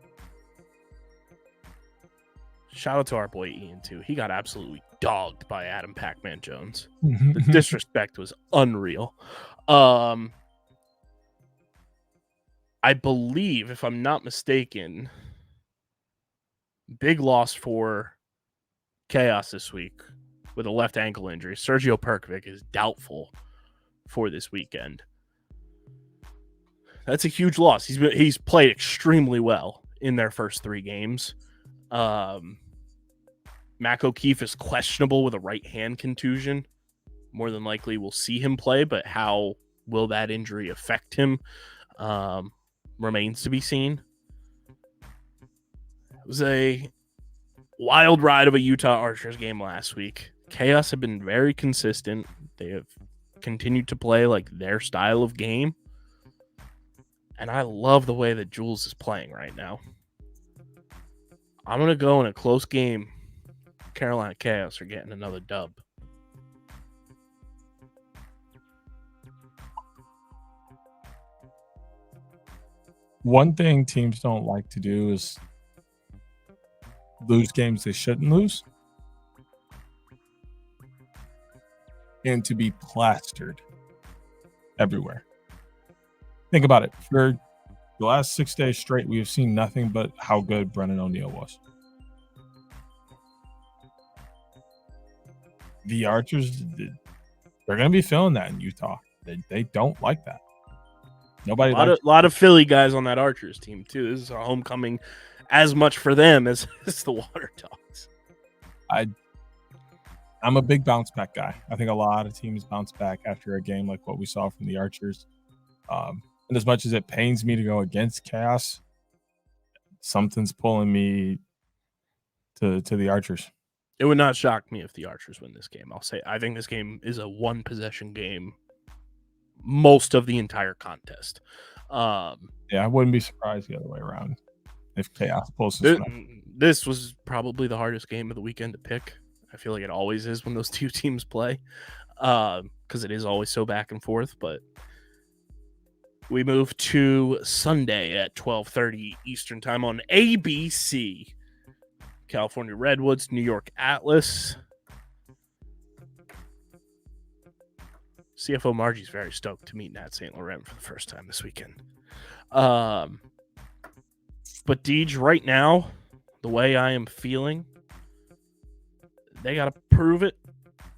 Shout out to our boy Ian, too. He got absolutely dogged by Adam Pac-Man Jones. The disrespect was unreal. I believe, if I'm not mistaken, big loss for Chaos this week with a left ankle injury. Sergio Perkovic is doubtful for this weekend. That's a huge loss. He's played extremely well in their first 3 games. Mac O'Keefe is questionable with a right hand contusion. More than likely we'll see him play, but how will that injury affect him remains to be seen. It was a wild ride of a Utah Archers game last week. Chaos have been very consistent. They have continued to play like their style of game. And I love the way that Jules is playing right now. I'm going to go in a close game. Carolina Chaos are getting another dub. One thing teams don't like to do is lose games they shouldn't lose, and to be plastered everywhere. Think about it. For the last 6 days straight, we have seen nothing but how good Brennan O'Neill was. The Archers, they're going to be feeling that in Utah. They don't like that. Nobody a lot of Philly guys on that Archers team, too. This is a homecoming as much for them as the Waterdogs. I'm a big bounce back guy. I think a lot of teams bounce back after a game like what we saw from the Archers. And as much as it pains me to go against Chaos, something's pulling me to the Archers. It would not shock me if the Archers win this game. I'll say I think this game is a one possession game most of the entire contest. Yeah, I wouldn't be surprised the other way around if Chaos pulls this was probably the hardest game of the weekend to pick. I feel like it always is when those two teams play, because it is always so back and forth. But we move to Sunday at 12:30 Eastern Time on ABC. California Redwoods, New York Atlas. CFO Margie's very stoked to meet Nat St. Laurent for the first time this weekend. But Deej, right now, the way I am feeling, they got to prove it.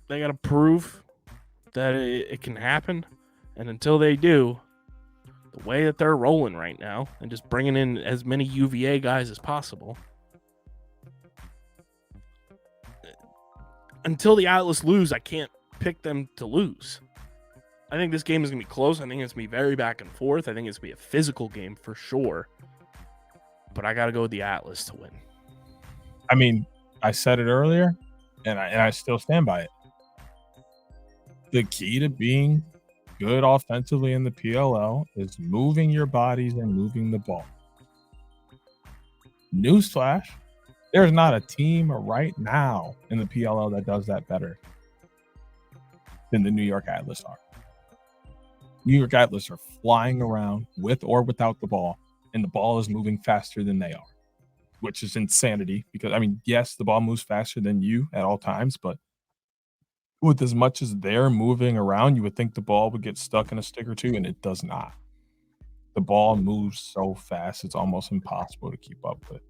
They got to prove that it can happen. And until they do, the way that they're rolling right now and just bringing in as many UVA guys as possible, until the Atlas lose, I can't pick them to lose. I think this game is going to be close. I think it's going to be very back and forth. I think it's going to be a physical game for sure. But I got to go with the Atlas to win. I mean, I said it earlier, and I still stand by it. The key to being good offensively in the PLL is moving your bodies and moving the ball. Newsflash, there's not a team right now in the PLL that does that better than the New York Atlas are. New York Atlas are flying around with or without the ball, and the ball is moving faster than they are, which is insanity because, I mean, yes, the ball moves faster than you at all times, but with as much as they're moving around, you would think the ball would get stuck in a stick or two, and it does not. The ball moves so fast, it's almost impossible to keep up with.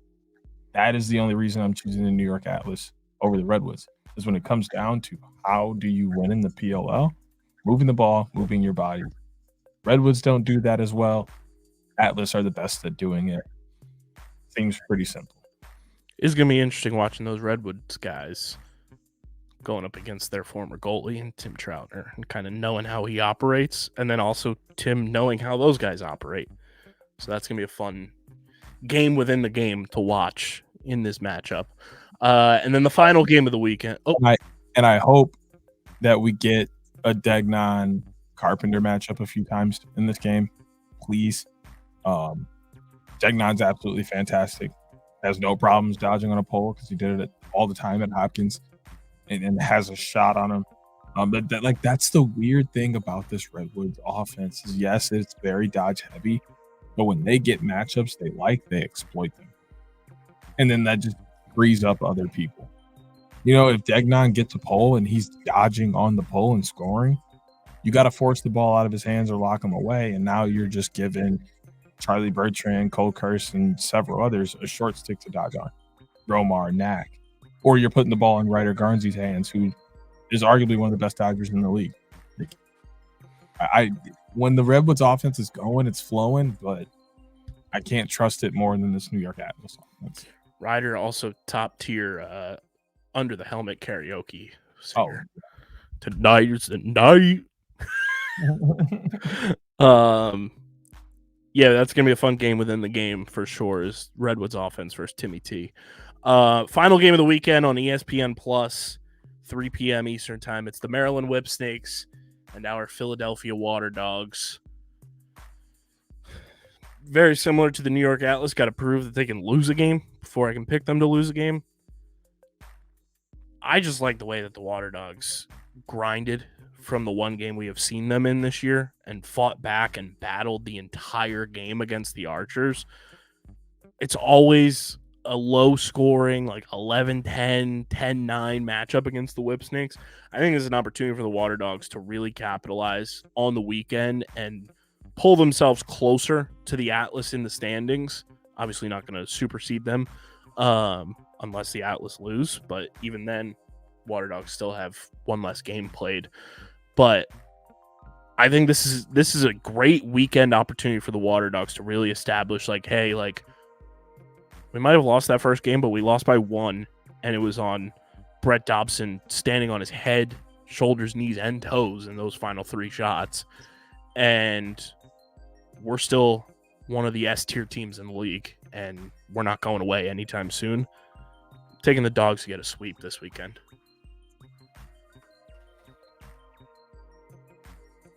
That is the only reason I'm choosing the New York Atlas over the Redwoods, is when it comes down to how do you win in the PLL? Moving the ball, moving your body. Redwoods don't do that as well. Atlas are the best at doing it. Seems pretty simple. It's going to be interesting watching those Redwoods guys going up against their former goalie and Tim Troutner and kind of knowing how he operates, and then also Tim knowing how those guys operate. So that's going to be a fun game within the game to watch in this matchup. And then the final game of the weekend. And I hope that we get a Degnan Carpenter matchup a few times in this game, please. Degnan's absolutely fantastic. Has no problems dodging on a pole because he did it all the time at Hopkins, and has a shot on him. But that's the weird thing about this Redwoods offense is, yes, it's very dodge heavy, but when they get matchups they exploit them, and then that just frees up other people. You know, if Degnan gets a pole and he's dodging on the pole and scoring, you got to force the ball out of his hands or lock him away, and now you're just giving Charlie Bertrand, Cole Kurse, and several others a short stick to dodge on. Romar, Knack. Or you're putting the ball in Ryder Garnsey's hands, who is arguably one of the best dodgers in the league. When the Redwoods offense is going, it's flowing, but I can't trust it more than this New York Atlas offense. Ryder also top tier under the helmet karaoke singer. Oh. Tonight is the night. Yeah, that's going to be a fun game within the game for sure, is Redwoods offense versus Timmy T. Final game of the weekend on ESPN Plus, 3 p.m. Eastern time. It's the Maryland Whipsnakes and our Philadelphia Waterdogs. Very similar to the New York Atlas. Got to prove that they can lose a game before I can pick them to lose a game. I just like the way that the Waterdogs grinded from the one game we have seen them in this year and fought back and battled the entire game against the Archers. It's always a low scoring, like 11-10, 10-9 matchup against the Whipsnakes. I think it's an opportunity for the Waterdogs to really capitalize on the weekend and pull themselves closer to the Atlas in the standings. Obviously not going to supersede them unless the Atlas lose, but even then, Waterdogs still have one less game played. But I think this is a great weekend opportunity for the Waterdogs to really establish, like, hey, like, we might have lost that first game, but we lost by 1, and it was on Brett Dobson standing on his head, shoulders, knees, and toes in those final 3 shots. And we're still one of the S-tier teams in the league, and we're not going away anytime soon. Taking the Dogs to get a sweep this weekend.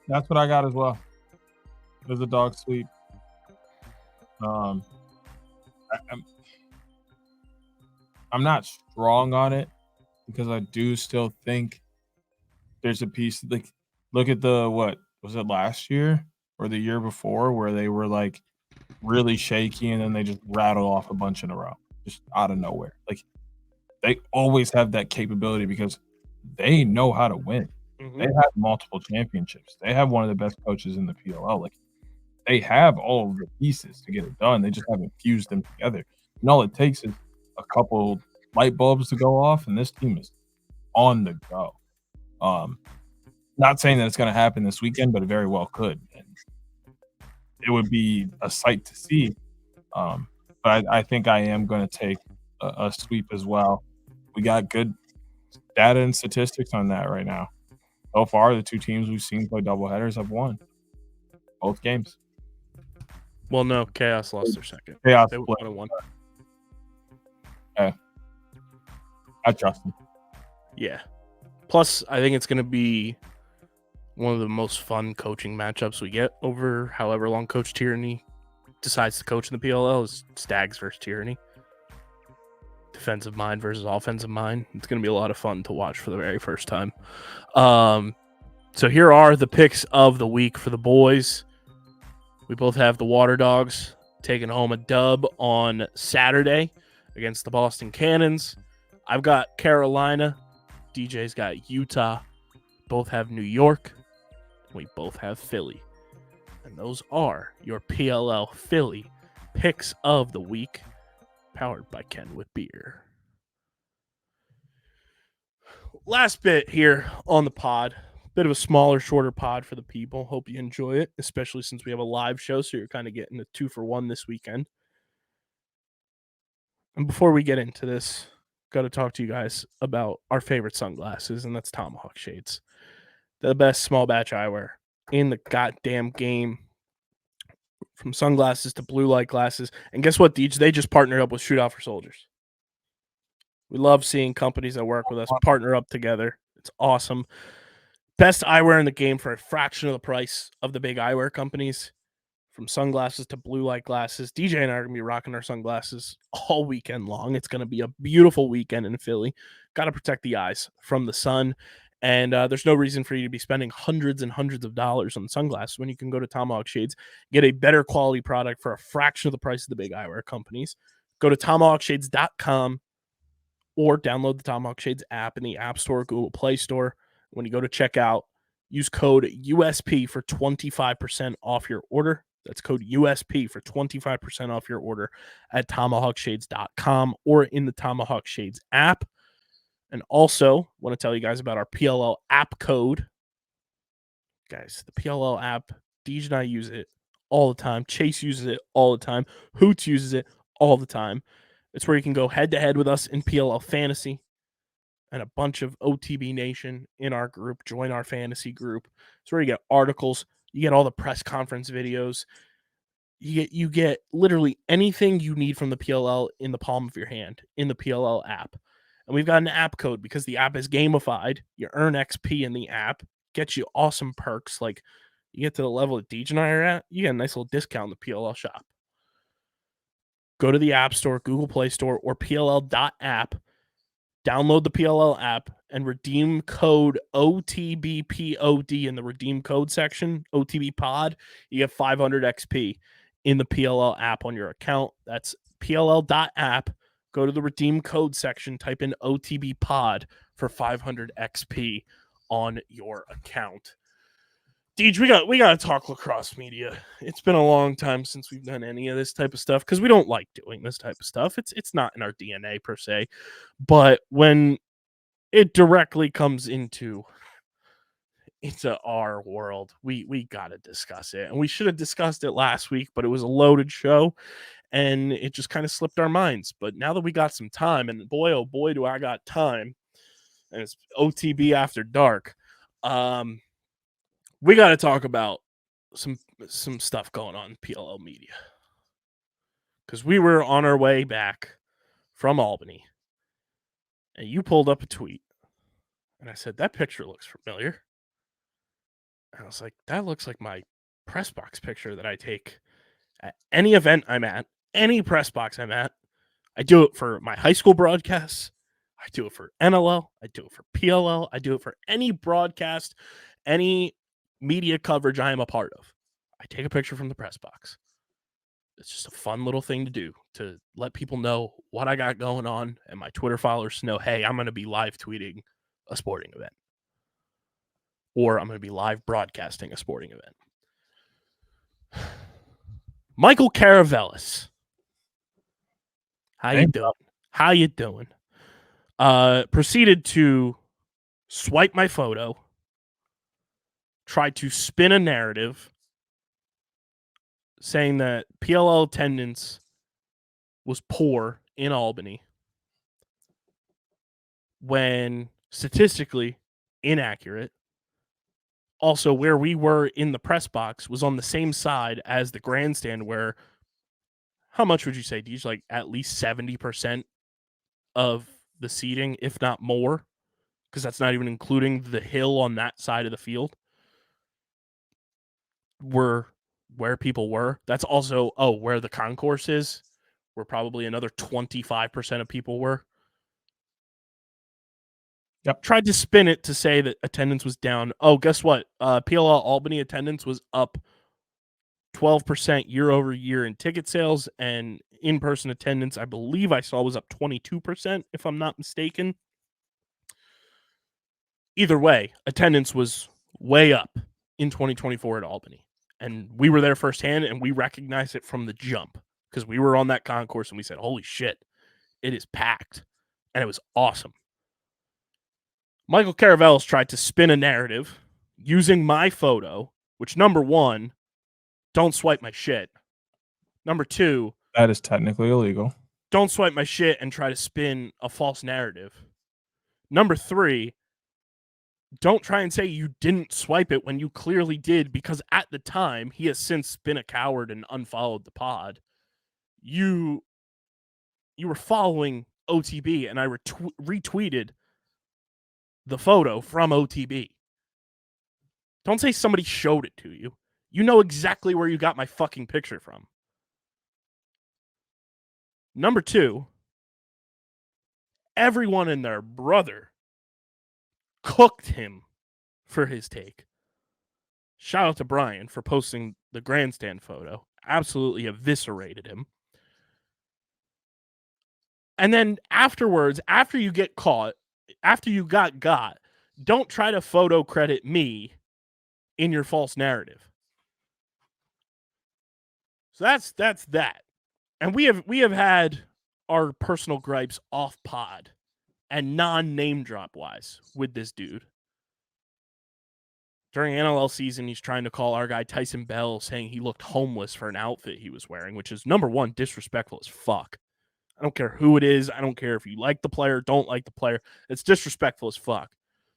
That's what I got as well. There's a dog sweep. I'm not strong on it because I do still think there's a piece, like, look at what was it last year or the year before, where they were like really shaky and then they just rattle off a bunch in a row just out of nowhere. Like, they always have that capability because they know how to win. Mm-hmm. They have multiple championships. They have one of the best coaches in the PLL. Like, they have all of the pieces to get it done. They just haven't fused them together. And all it takes is a couple light bulbs to go off, and this team is on the go. Not saying that it's going to happen this weekend, but it very well could. And it would be a sight to see. But I think I am going to take a sweep as well. We got good data and statistics on that right now. So far, the 2 teams we've seen play doubleheaders have won both games. Well, no, Chaos lost their second. Chaos they would have won. Okay. I trust them. Yeah. Plus, I think it's going to be one of the most fun coaching matchups we get over however long Coach Tierney decides to coach in the PLL is Stags versus Tierney. Defensive mind versus offensive mind. It's going to be a lot of fun to watch for the very first time. So here are the picks of the week for the boys. We both have the Waterdogs taking home a dub on Saturday against the Boston Cannons. I've got Carolina. DJ's got Utah. Both have New York. We both have Philly. And those are your PLL Philly picks of the week, powered by Kenwood Beer. Last bit here on the pod. Bit of a smaller, shorter pod for the people. Hope you enjoy it, especially since we have a live show, so you're kind of getting a 2-for-1 this weekend. And before we get into this, got to talk to you guys about our favorite sunglasses, and that's Tomahawk Shades. The best small batch eyewear in the goddamn game. From sunglasses to blue light glasses. And guess what, Deej? They just partnered up with Shootout For Soldiers. We love seeing companies that work with us partner up together. It's awesome. Best eyewear in the game for a fraction of the price of the big eyewear companies. From sunglasses to blue light glasses. DJ and I are going to be rocking our sunglasses all weekend long. It's going to be a beautiful weekend in Philly. Got to protect the eyes from the sun. And there's no reason for you to be spending hundreds and hundreds of dollars on sunglasses when you can go to Tomahawk Shades, get a better quality product for a fraction of the price of the big eyewear companies. Go to tomahawkshades.com or download the Tomahawk Shades app in the App Store, Google Play Store. When you go to checkout, use code USP for 25% off your order. That's code USP for 25% off your order at tomahawkshades.com or in the Tomahawk Shades app. And also, want to tell you guys about our PLL app code. Guys, the PLL app, Deej and I use it all the time. Chase uses it all the time. Hoots uses it all the time. It's where you can go head-to-head with us in PLL Fantasy and a bunch of OTB Nation in our group. Join our fantasy group. It's where you get articles. You get all the press conference videos. You get literally anything you need from the PLL in the palm of your hand in the PLL app. And we've got an app code because the app is gamified. You earn XP in the app, gets you awesome perks. Like you get to the level that Deej and I are at, you get a nice little discount in the PLL shop. Go to the App Store, Google Play Store, or PLL.app. Download the PLL app and redeem code OTBPOD in the redeem code section, OTBPOD. You get 500 XP in the PLL app on your account. That's PLL.app. Go to the redeem code section, type in OTBPOD for 500 XP on your account. Deej, we got to talk lacrosse media. It's been a long time since we've done any of this type of stuff because we don't like doing this type of stuff. It's not in our DNA per se, but when it directly comes into our world, we got to discuss it. And we should have discussed it last week, but it was a loaded show and it just kind of slipped our minds. But now that we got some time, and boy, oh boy, do I got time, and it's OTB after dark. We got to talk about some stuff going on in PLL media because we were on our way back from Albany, and you pulled up a tweet, and I said that picture looks familiar. And I was like, that looks like my press box picture that I take at any event I'm at, any press box I'm at. I do it for my high school broadcasts. I do it for NLL. I do it for PLL. I do it for any broadcast, any media coverage I am a part of. I take a picture from the press box. It's just a fun little thing to do to let people know what I got going on and my Twitter followers know, hey, I'm going to be live tweeting a sporting event. Or I'm going to be live broadcasting a sporting event. Michael Caravellis. How you doing? How you doing? Proceeded to swipe my photo, tried to spin a narrative saying that PLL attendance was poor in Albany when statistically inaccurate. Also, where we were in the press box was on the same side as the grandstand where, how much would you say, Deej? Like at least 70% of the seating, if not more, because that's not even including the hill on that side of the field, were where people were. That's also, where the concourse is, where probably another 25% of people were. Yep. Tried to spin it to say that attendance was down. Oh, guess what? PLL Albany attendance was up 12% year over year in ticket sales, and in-person attendance, I believe I saw, was up 22%, if I'm not mistaken. Either way, attendance was way up in 2024 at Albany. And we were there firsthand, and we recognized it from the jump because we were on that concourse, and we said, holy shit, it is packed. And it was awesome. Michael Caravellis tried to spin a narrative using my photo, which, number one, don't swipe my shit. Number two, that is technically illegal. Don't swipe my shit and try to spin a false narrative. Number three, don't try and say you didn't swipe it when you clearly did, because at the time, he has since been a coward and unfollowed the pod. You were following OTB, and I retweeted the photo from OTB. Don't say somebody showed it to you. You know exactly where you got my fucking picture from. Number two, everyone and their brother cooked him for his take. Shout out to Brian for posting the grandstand photo. Absolutely eviscerated him. And then afterwards, after you get caught, after you got, don't try to photo credit me in your false narrative. So that's that. And we have had our personal gripes off pod and non-name drop wise with this dude. During NLL season, he's trying to call our guy Tyson Bell, saying he looked homeless for an outfit he was wearing, which is, number one, disrespectful as fuck. I don't care who it is. I don't care if you like the player, don't like the player. It's disrespectful as fuck.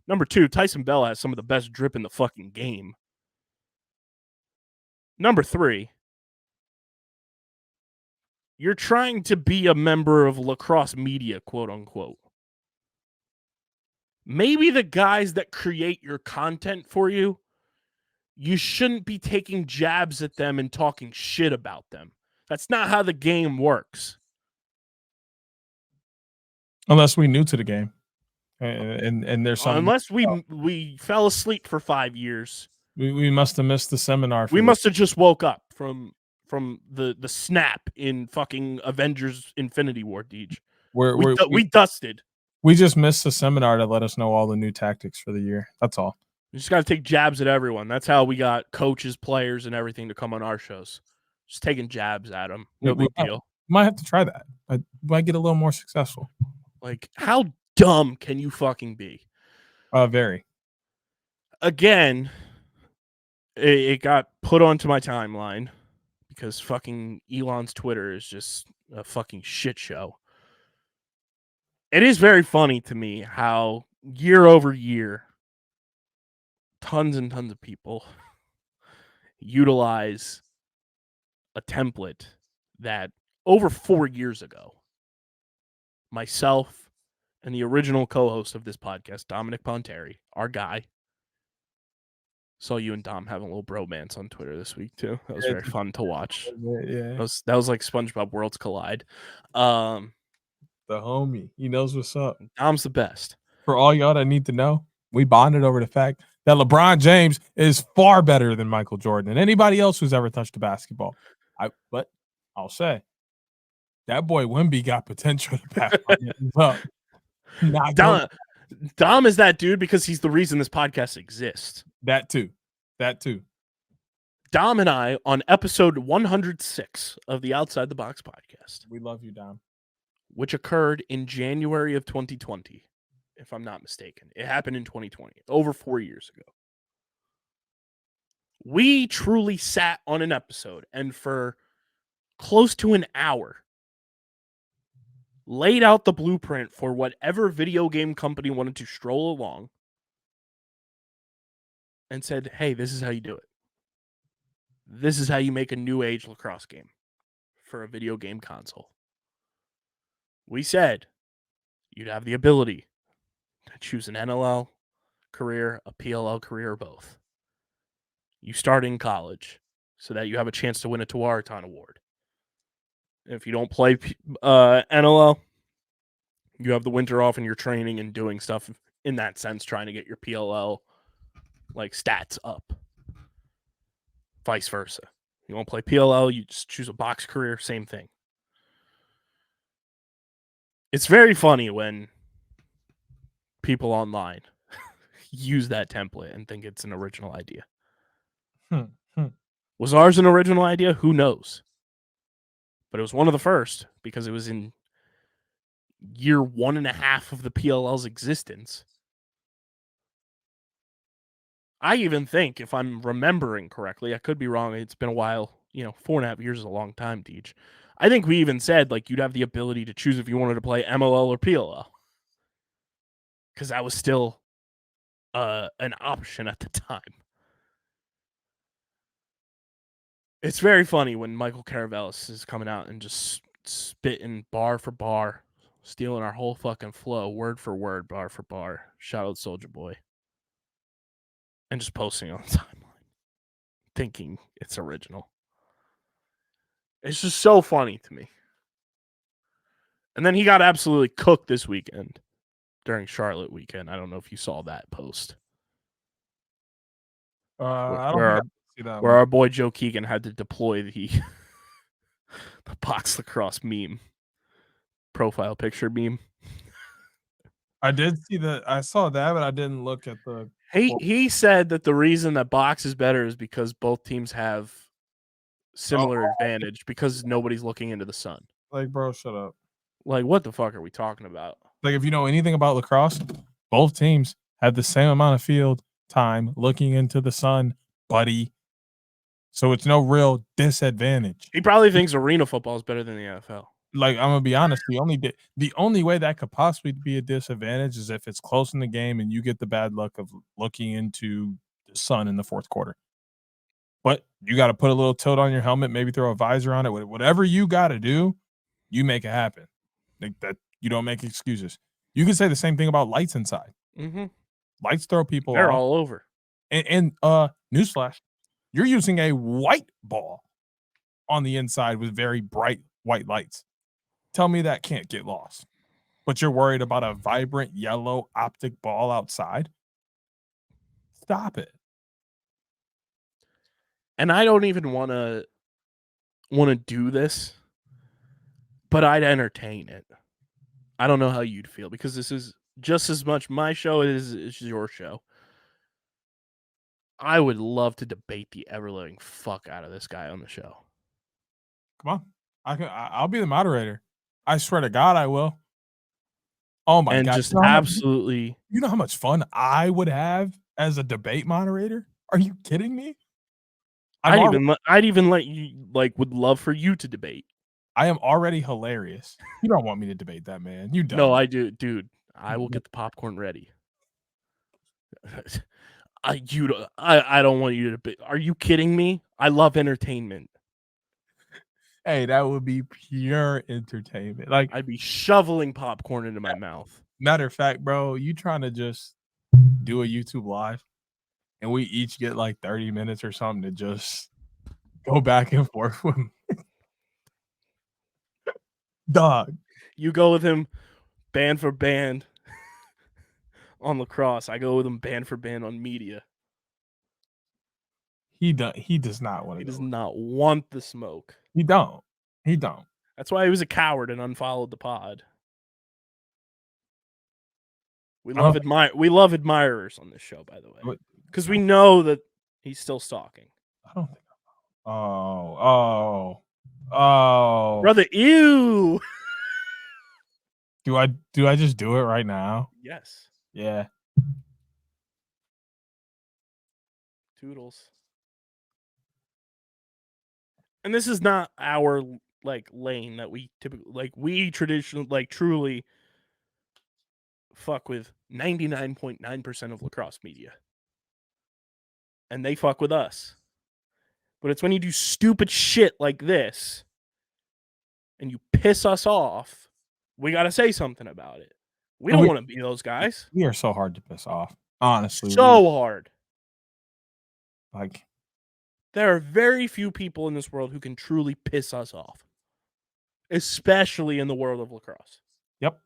Number two, Tyson Bell has some of the best drip in the fucking game. Number three, You're trying to be a member of lacrosse media, quote unquote. Maybe the guys that create your content for you, you shouldn't be taking jabs at them and talking shit about them. That's not how the game works. Unless we new to the game. And there's something. Unless we fell asleep for 5 years. We must have missed the seminar. We must have just woke up from the snap in fucking Avengers Infinity War, Deej. We dusted. We just missed the seminar to let us know all the new tactics for the year. That's all. You just got to take jabs at everyone. That's how we got coaches, players, and everything to come on our shows. Just taking jabs at them. No big deal. Might have to try that. I might get a little more successful. Like, how dumb can you fucking be? Very. Again, it got put onto my timeline because fucking Elon's Twitter is just a fucking shit show. It is very funny to me how year over year, tons and tons of people utilize a template that over 4 years ago, myself and the original co-host of this podcast, Dominic Ponteri, our guy, saw you and Dom having a little bromance on Twitter this week too. That was very fun to watch. Yeah. That was like SpongeBob Worlds Collide. The homie, he knows what's up. Dom's the best. For all y'all that need to know, we bonded over the fact that LeBron James is far better than Michael Jordan and anybody else who's ever touched a basketball. But I'll say that boy Wemby got potential to pass up. Dom is that dude because he's the reason this podcast exists. That too. Dom and I on episode 106 of the Outside the Box podcast. We love you, Dom. Which occurred in January of 2020, if I'm not mistaken. It happened in 2020, over 4 years ago. We truly sat on an episode and for close to an hour laid out the blueprint for whatever video game company wanted to stroll along and said, hey, this is how you do it. This is how you make a new age lacrosse game for a video game console. We said you'd have the ability to choose an NLL career, a PLL career, or both. You start in college so that you have a chance to win a Tuaraton award. If you don't play NLL, you have the winter off and you're training and doing stuff in that sense, trying to get your PLL like stats up. Vice versa. You won't play PLL, you just choose a box career, same thing. It's very funny when people online use that template and think it's an original idea. Was ours an original idea? Who knows? But it was one of the first because it was in year 1.5 of the PLL's existence. I even think, if I'm remembering correctly, I could be wrong. It's been a while. 4.5 years is a long time, Deej. I think we even said like you'd have the ability to choose if you wanted to play MLL or PLL. Because that was still an option at the time. It's very funny when Michael Caravelis is coming out and just spitting bar for bar, stealing our whole fucking flow, word for word, bar for bar. Shout out Soulja Boy. And just posting it on the timeline, thinking it's original. It's just so funny to me. And then he got absolutely cooked this weekend during Charlotte weekend. I don't know if you saw that post. I don't see that where our boy Joe Keegan had to deploy the box lacrosse meme, profile picture meme. I did see that. I saw that, but I didn't look at the. He said that the reason that box is better is because both teams have similar advantage because nobody's looking into the sun. Like, bro, shut up. Like, what the fuck are we talking about? Like, if you know anything about lacrosse, both teams have the same amount of field time looking into the sun, buddy. So it's no real disadvantage. He probably thinks arena football is better than the NFL. Like, I'm gonna be honest, the only way that could possibly be a disadvantage is if it's close in the game and you get the bad luck of looking into the sun in the fourth quarter. But you got to put a little tilt on your helmet, maybe throw a visor on it, whatever you got to do You make it happen. Like that, you don't make excuses. You can say the same thing about lights inside. Mm-hmm. Lights throw people They're off. all over. And newsflash, you're using a white ball on the inside with very bright white lights. Tell me that can't get lost. But you're worried about a vibrant yellow optic ball outside? Stop it. And I don't even want to do this, but I'd entertain it. I don't know how you'd feel because this is just as much my show as your show. I would love to debate the ever-living fuck out of this guy on the show. Come on. I'll be the moderator. I swear to God I will. Oh my and God. just absolutely. You know how much fun I would have as a debate moderator? Are you kidding me? I'd even let you, like, would love for you to debate. I am already hilarious. You don't want me to debate that, man. You don't. No, I do, dude. I will get the popcorn ready. I don't want you to debate. Are you kidding me? I love entertainment. Hey, that would be pure entertainment. Like, I'd be shoveling popcorn into my mouth. Matter of fact, bro, you trying to just do a YouTube live and we each get like 30 minutes or something to just go back and forth with me. Dog. You go with him band for band on lacrosse. I go with him band for band on media. He does not want to. He does not want the smoke. He don't. That's why he was a coward and unfollowed the pod. We love admirers on this show, by the way, because we know that he's still stalking. I don't think. Oh, brother, ew. Do I just do it right now? Yes. Yeah. Toodles. And this is not our like lane that we typically like. We traditionally like truly fuck with 99.9% of lacrosse media, and they fuck with us. But it's when you do stupid shit like this and you piss us off, we got to say something about it. We don't want to be those guys. We are so hard to piss off, honestly. So hard. Like, there are very few people in this world who can truly piss us off, especially in the world of lacrosse. Yep.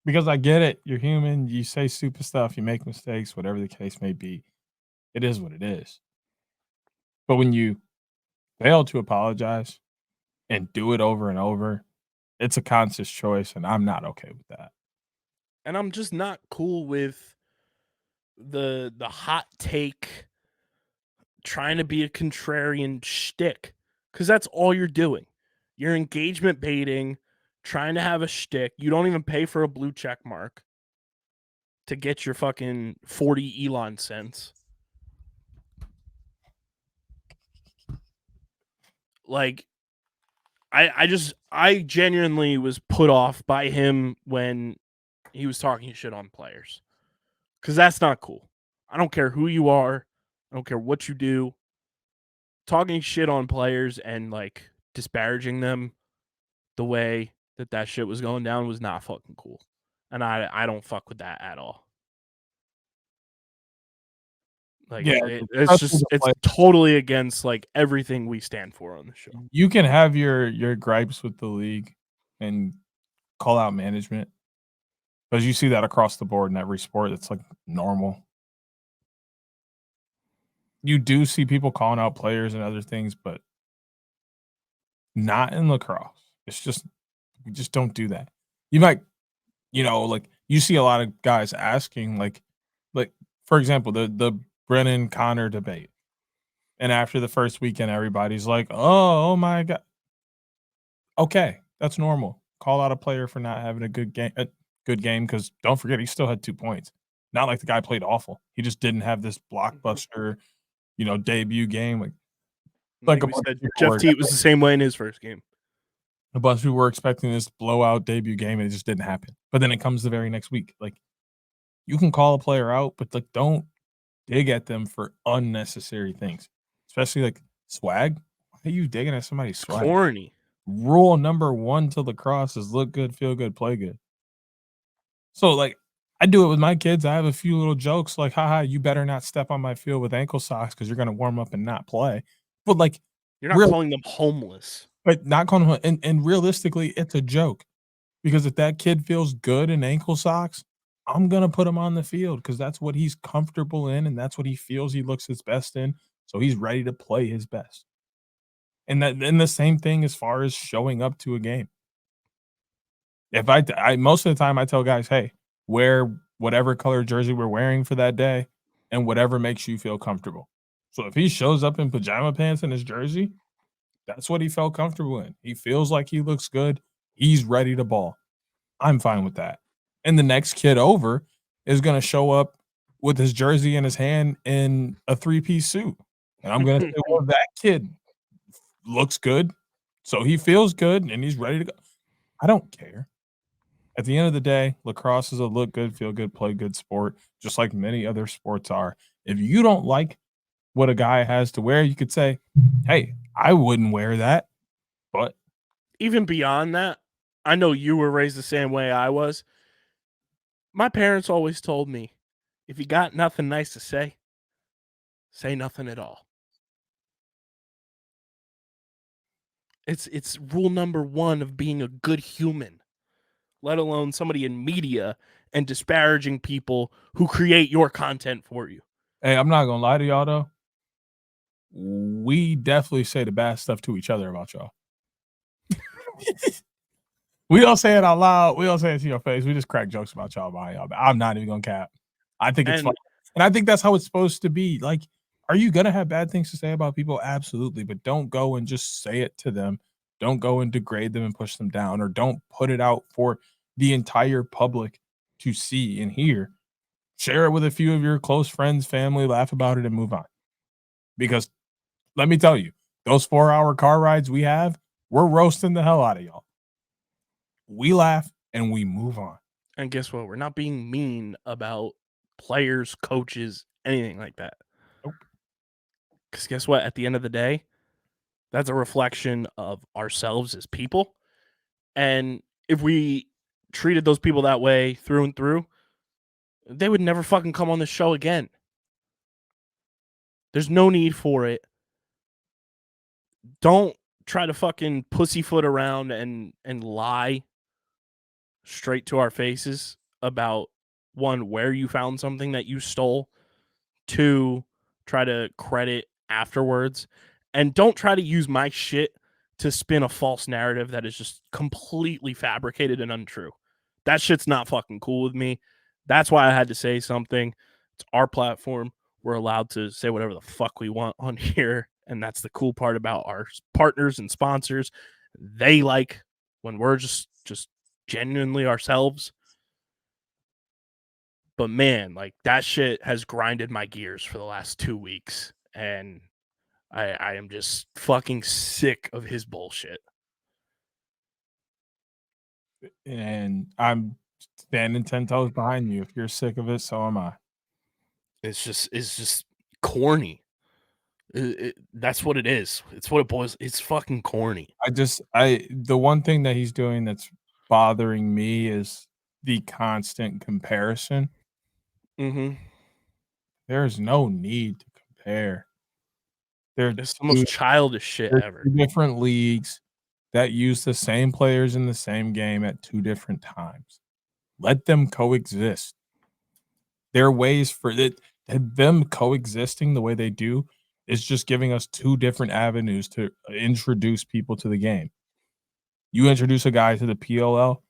Because I get it. You're human. You say stupid stuff. You make mistakes, whatever the case may be. It is what it is. But when you fail to apologize and do it over and over, it's a conscious choice, and I'm not okay with that. And I'm just not cool with the hot take, trying to be a contrarian shtick, because that's all you're doing. You're engagement baiting, trying to have a shtick. You don't even pay for a blue check mark to get your fucking 40 Elon cents. Like, I genuinely was put off by him when he was talking shit on players, because that's not cool. I don't care who you are. I don't care what you do. Talking shit on players and like disparaging them the way that shit was going down was not fucking cool. And I don't fuck with that at all. Like, yeah, it's totally against like everything we stand for on the show. You can have your gripes with the league and call out management, because you see that across the board in every sport. It's like normal. You do see people calling out players and other things, but not in lacrosse. It's just, we just don't do that. You might, like, you see a lot of guys asking, like for example, the Brennan Connor debate. And after the first weekend, everybody's like, oh my God. Okay, that's normal. Call out a player for not having a good game, because don't forget, he still had 2 points. Not like the guy played awful. He just didn't have this blockbuster, debut game. Like we said, Jeff Teat was the same way in his first game. A bunch of people were expecting this blowout debut game, and it just didn't happen. But then it comes the very next week. Like, you can call a player out, but like, don't dig at them for unnecessary things, especially like swag. Why are you digging at somebody's swag? Corny. rule number 1 to lacrosse is look good, feel good, play good. So, like, I do it with my kids. I have a few little jokes like, haha, you better not step on my field with ankle socks because you're going to warm up and not play. But, like, You're not calling them homeless. but not calling them, and realistically, it's a joke because if that kid feels good in ankle socks, I'm going to put him on the field because that's what he's comfortable in and that's what he feels he looks his best in. So he's ready to play his best. And the same thing as far as showing up to a game. If I most of the time I tell guys, hey, wear whatever color jersey we're wearing for that day and whatever makes you feel comfortable. So if he shows up in pajama pants in his jersey, that's what he felt comfortable in. He feels like he looks good. He's ready to ball. I'm fine with that. And the next kid over is going to show up with his jersey in his hand in a 3-piece suit. And I'm going to say, well, that kid looks good. So he feels good and he's ready to go. I don't care. At the end of the day, lacrosse is a look good, feel good, play good sport, just like many other sports are. If you don't like what a guy has to wear, you could say, hey, I wouldn't wear that. But even beyond that, I know you were raised the same way I was. My parents always told me, if you got nothing nice to say nothing at all. It's rule number 1 of being a good human, let alone somebody in media and disparaging people who create your content for you. hey, I'm not gonna lie to y'all though. We definitely say the bad stuff to each other about y'all. We don't say it out loud. We don't say it to your face. We just crack jokes about y'all behind y'all. But I'm not even gonna cap. I think it's fun. And I think that's how it's supposed to be. Like, are you gonna have bad things to say about people? Absolutely. But don't go and just say it to them. Don't go and degrade them and push them down, or don't put it out for the entire public to see and hear. Share it with a few of your close friends, family, laugh about it, and move on. Because let me tell you, those 4-hour car rides we have, we're roasting the hell out of y'all. We laugh and we move on. And guess what? We're not being mean about players, coaches, anything like that. Nope. Because guess what? At the end of the day, that's a reflection of ourselves as people. And if we treated those people that way through and through, they would never fucking come on the show again. There's no need for it. Don't try to fucking pussyfoot around and lie straight to our faces about, 1, where you found something that you stole, 2, try to credit afterwards, and don't try to use my shit to spin a false narrative that is just completely fabricated and untrue. That shit's not fucking cool with me. That's why I had to say something. It's our platform. We're allowed to say whatever the fuck we want on here, and that's the cool part about our partners and sponsors. They like when we're just genuinely ourselves. But man, like, that shit has grinded my gears for the last 2 weeks, and I am just fucking sick of his bullshit. And I'm standing 10 toes behind you. If you're sick of it, so am I. It's just corny. That's what it is. It's what it boils. It's fucking corny. The one thing that he's doing that's bothering me is the constant comparison. Mm-hmm. There's no need to compare. It's the most childish shit ever. 2 different leagues that use the same players in the same game at 2 different times. Let them coexist. There are ways for it. Them coexisting the way they do is just giving us 2 different avenues to introduce people to the game. You introduce a guy to the PLL,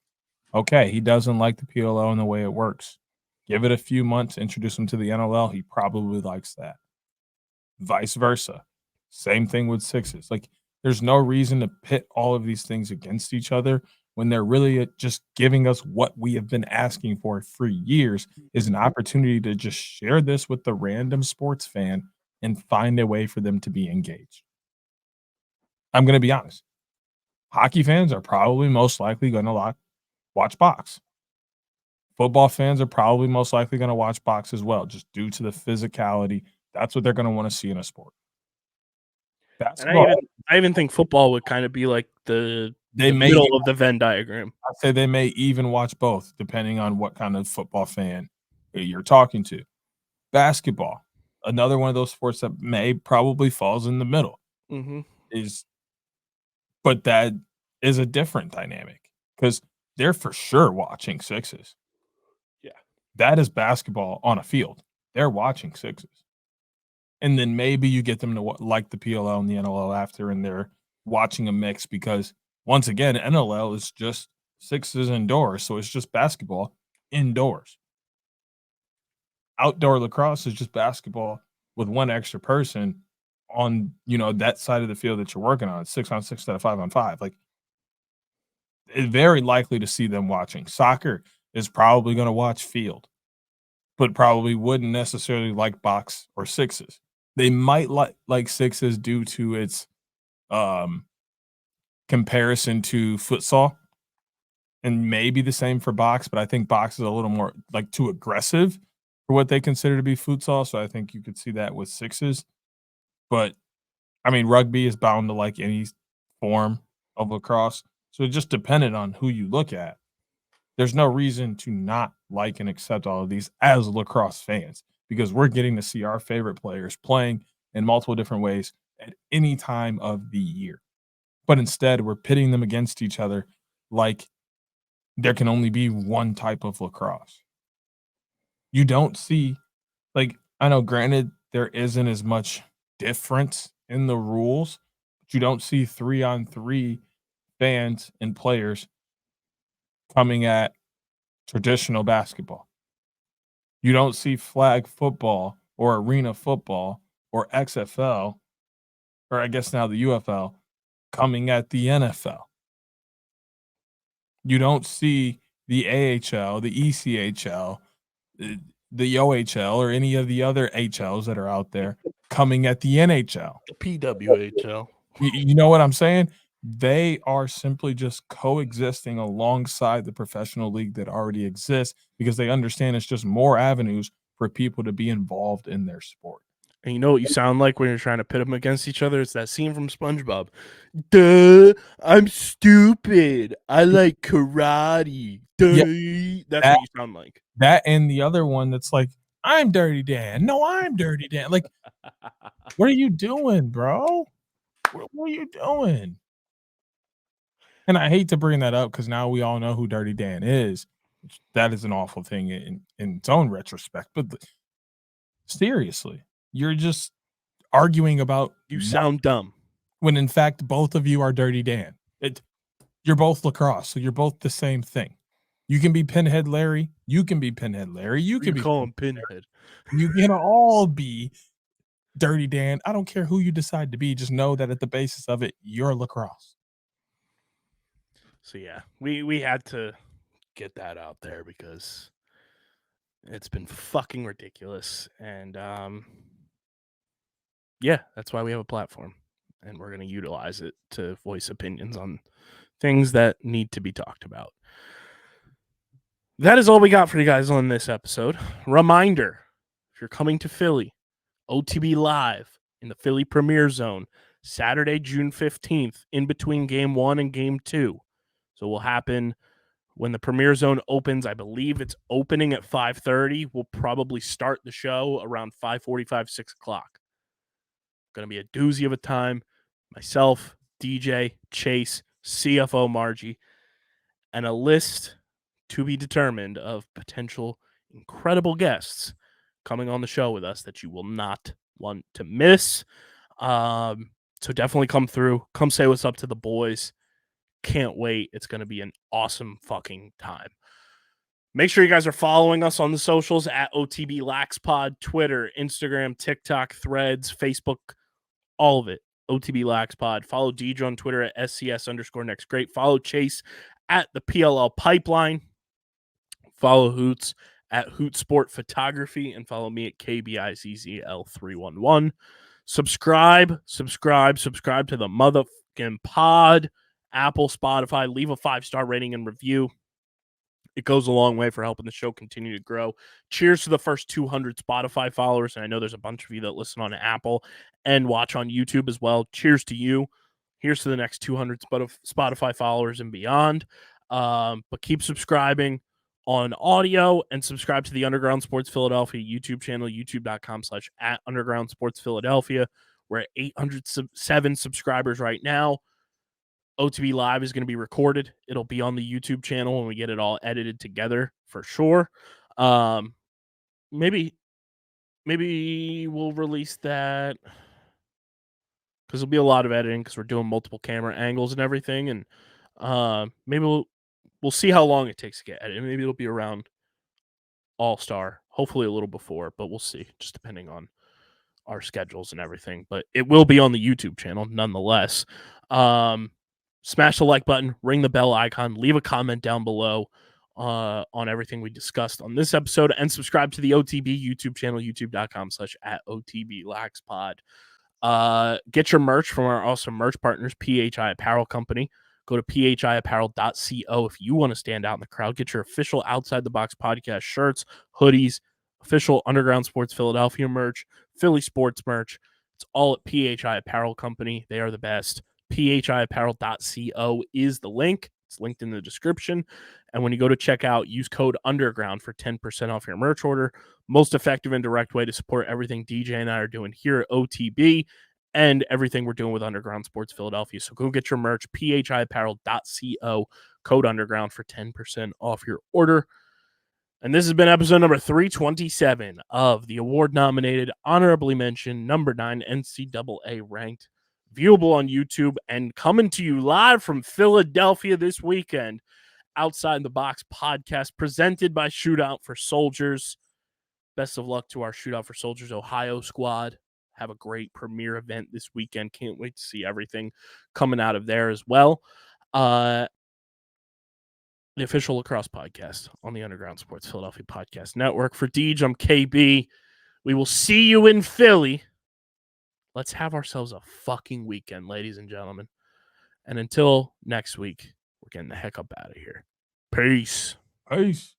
okay, he doesn't like the PLL and the way it works. Give it a few months, introduce him to the NLL, he probably likes that. Vice versa. Same thing with sixes. Like, there's no reason to pit all of these things against each other when they're really just giving us what we have been asking for years, is an opportunity to just share this with the random sports fan and find a way for them to be engaged. I'm going to be honest. Hockey fans are probably most likely going to watch box. Football fans are probably most likely going to watch box as well, just due to the physicality. That's what they're going to want to see in a sport. And I even think football would kind of be like the They may middle of the Venn diagram. I'd say they may even watch both, depending on what kind of football fan you're talking to. Basketball, another one of those sports that may probably falls in the middle, but that is a different dynamic because they're for sure watching sixes. Yeah. That is basketball on a field. They're watching sixes. And then maybe you get them to like the PLL and the NLL after, and they're watching a mix because, once again, NLL is just sixes indoors, so it's just basketball indoors. Outdoor lacrosse is just basketball with one extra person on, that side of the field that you're working on, 6-on-6 instead of 5-on-5. Like, it's very likely to see them watching. Soccer is probably going to watch field, but probably wouldn't necessarily like box or sixes. They might like sixes due to its comparison to futsal, and maybe the same for box, but I think box is a little more like too aggressive for what they consider to be futsal, so I think you could see that with sixes. But, I mean, rugby is bound to like any form of lacrosse, so it just depended on who you look at. There's no reason to not like and accept all of these as lacrosse fans because we're getting to see our favorite players playing in multiple different ways at any time of the year. But instead, we're pitting them against each other like there can only be one type of lacrosse. You don't see, like, I know, granted, there isn't as much difference in the rules, but you don't see 3-on-3 fans and players coming at traditional basketball. You don't see flag football or arena football or XFL, or I guess now the UFL, coming at the NFL. You don't see the AHL, the ECHL, the OHL, or any of the other HLs that are out there coming at the NHL. The PWHL. You know what I'm saying? They are simply just coexisting alongside the professional league that already exists because they understand it's just more avenues for people to be involved in their sport. And you know what you sound like when you're trying to pit them against each other? It's that scene from SpongeBob. Duh, I'm stupid. I like karate. Duh. Yeah, that's what you sound like. That and the other one that's like, I'm Dirty Dan. No, I'm Dirty Dan. Like, what are you doing, bro? What are you doing? And I hate to bring that up because now we all know who Dirty Dan is. That is an awful thing in its own retrospect. But seriously, you're just arguing about you sound dumb when in fact both of you are Dirty Dan. You're both lacrosse, so you're both the same thing. You can be Pinhead Larry. You can be Pinhead Larry. You can call him Pinhead. You can all be Dirty Dan. I don't care who you decide to be. Just know that at the basis of it, you're lacrosse. So yeah, we had to get that out there because it's been fucking ridiculous. And yeah, that's why we have a platform. And we're going to utilize it to voice opinions on things that need to be talked about. That is all we got for you guys on this episode. Reminder, if you're coming to Philly, OTB Live in the Philly Premier Zone, Saturday, June 15th, in between Game 1 and Game 2. So it will happen when the Premier Zone opens. I believe it's opening at 5:30. We'll probably start the show around 5:45, 6 o'clock. Going to be a doozy of a time. Myself, DJ, Chase, CFO Margie, and a list to be determined of potential incredible guests coming on the show with us that you will not want to miss. So definitely come through. Come say what's up to the boys. Can't wait. It's going to be an awesome fucking time. Make sure you guys are following us on the socials at OTB LaxPod, Twitter, Instagram, TikTok, Threads, Facebook, all of it. OTB LaxPod. Follow DJ on Twitter at SCS_NextGreat. Follow Chase at the PLL Pipeline. Follow Hoots at Hoot Sport Photography, and follow me at KBIZZL311. Subscribe to the motherfucking pod. Apple, Spotify, leave a 5-star rating and review. It goes a long way for helping the show continue to grow. Cheers to the first 200 Spotify followers, and I know there's a bunch of you that listen on Apple and watch on YouTube as well. Cheers to you. Here's to the next 200 Spotify followers and beyond. But keep subscribing on audio and subscribe to the Underground Sports Philadelphia YouTube channel, youtube.com/@Underground Sports Philadelphia. We're at 807 subscribers right now. OTB Live is going to be recorded. It'll be on the YouTube channel when we get it all edited together for sure. Maybe we'll release that because there'll be a lot of editing because we're doing multiple camera angles and everything. And maybe we'll see how long it takes to get edited. Maybe it'll be around All-Star, hopefully a little before, but we'll see, just depending on our schedules and everything. But it will be on the YouTube channel nonetheless. Smash the like button, ring the bell icon, leave a comment down below on everything we discussed on this episode, and subscribe to the OTB YouTube channel, youtube.com/@OTBLaxPod. Get your merch from our awesome merch partners, PHI Apparel Company. Go to phiapparel.co if you want to stand out in the crowd. Get your official Outside the Box podcast shirts, hoodies, official Underground Sports Philadelphia merch, Philly sports merch. It's all at PHI Apparel Company. They are the best. phiapparel.co is the link. It's linked in the description. And when you go to checkout, use code UNDERGROUND for 10% off your merch order. Most effective and direct way to support everything DJ and I are doing here at OTB and everything we're doing with Underground Sports Philadelphia. So go get your merch, phiapparel.co, code UNDERGROUND for 10% off your order. And this has been episode number 327 of the award-nominated, honorably mentioned, number 9 NCAA ranked, viewable on YouTube, and coming to you live from Philadelphia this weekend, Outside the Box podcast presented by Shootout for Soldiers. Best of luck to our Shootout for Soldiers Ohio squad. Have a great premiere event this weekend. Can't wait to see everything coming out of there as well. The official lacrosse podcast on the Underground Sports Philadelphia Podcast Network. For Deej, I'm KB. We will see you in Philly. Let's have ourselves a fucking weekend, ladies and gentlemen. And until next week, we're getting the heck up out of here. Peace. Peace.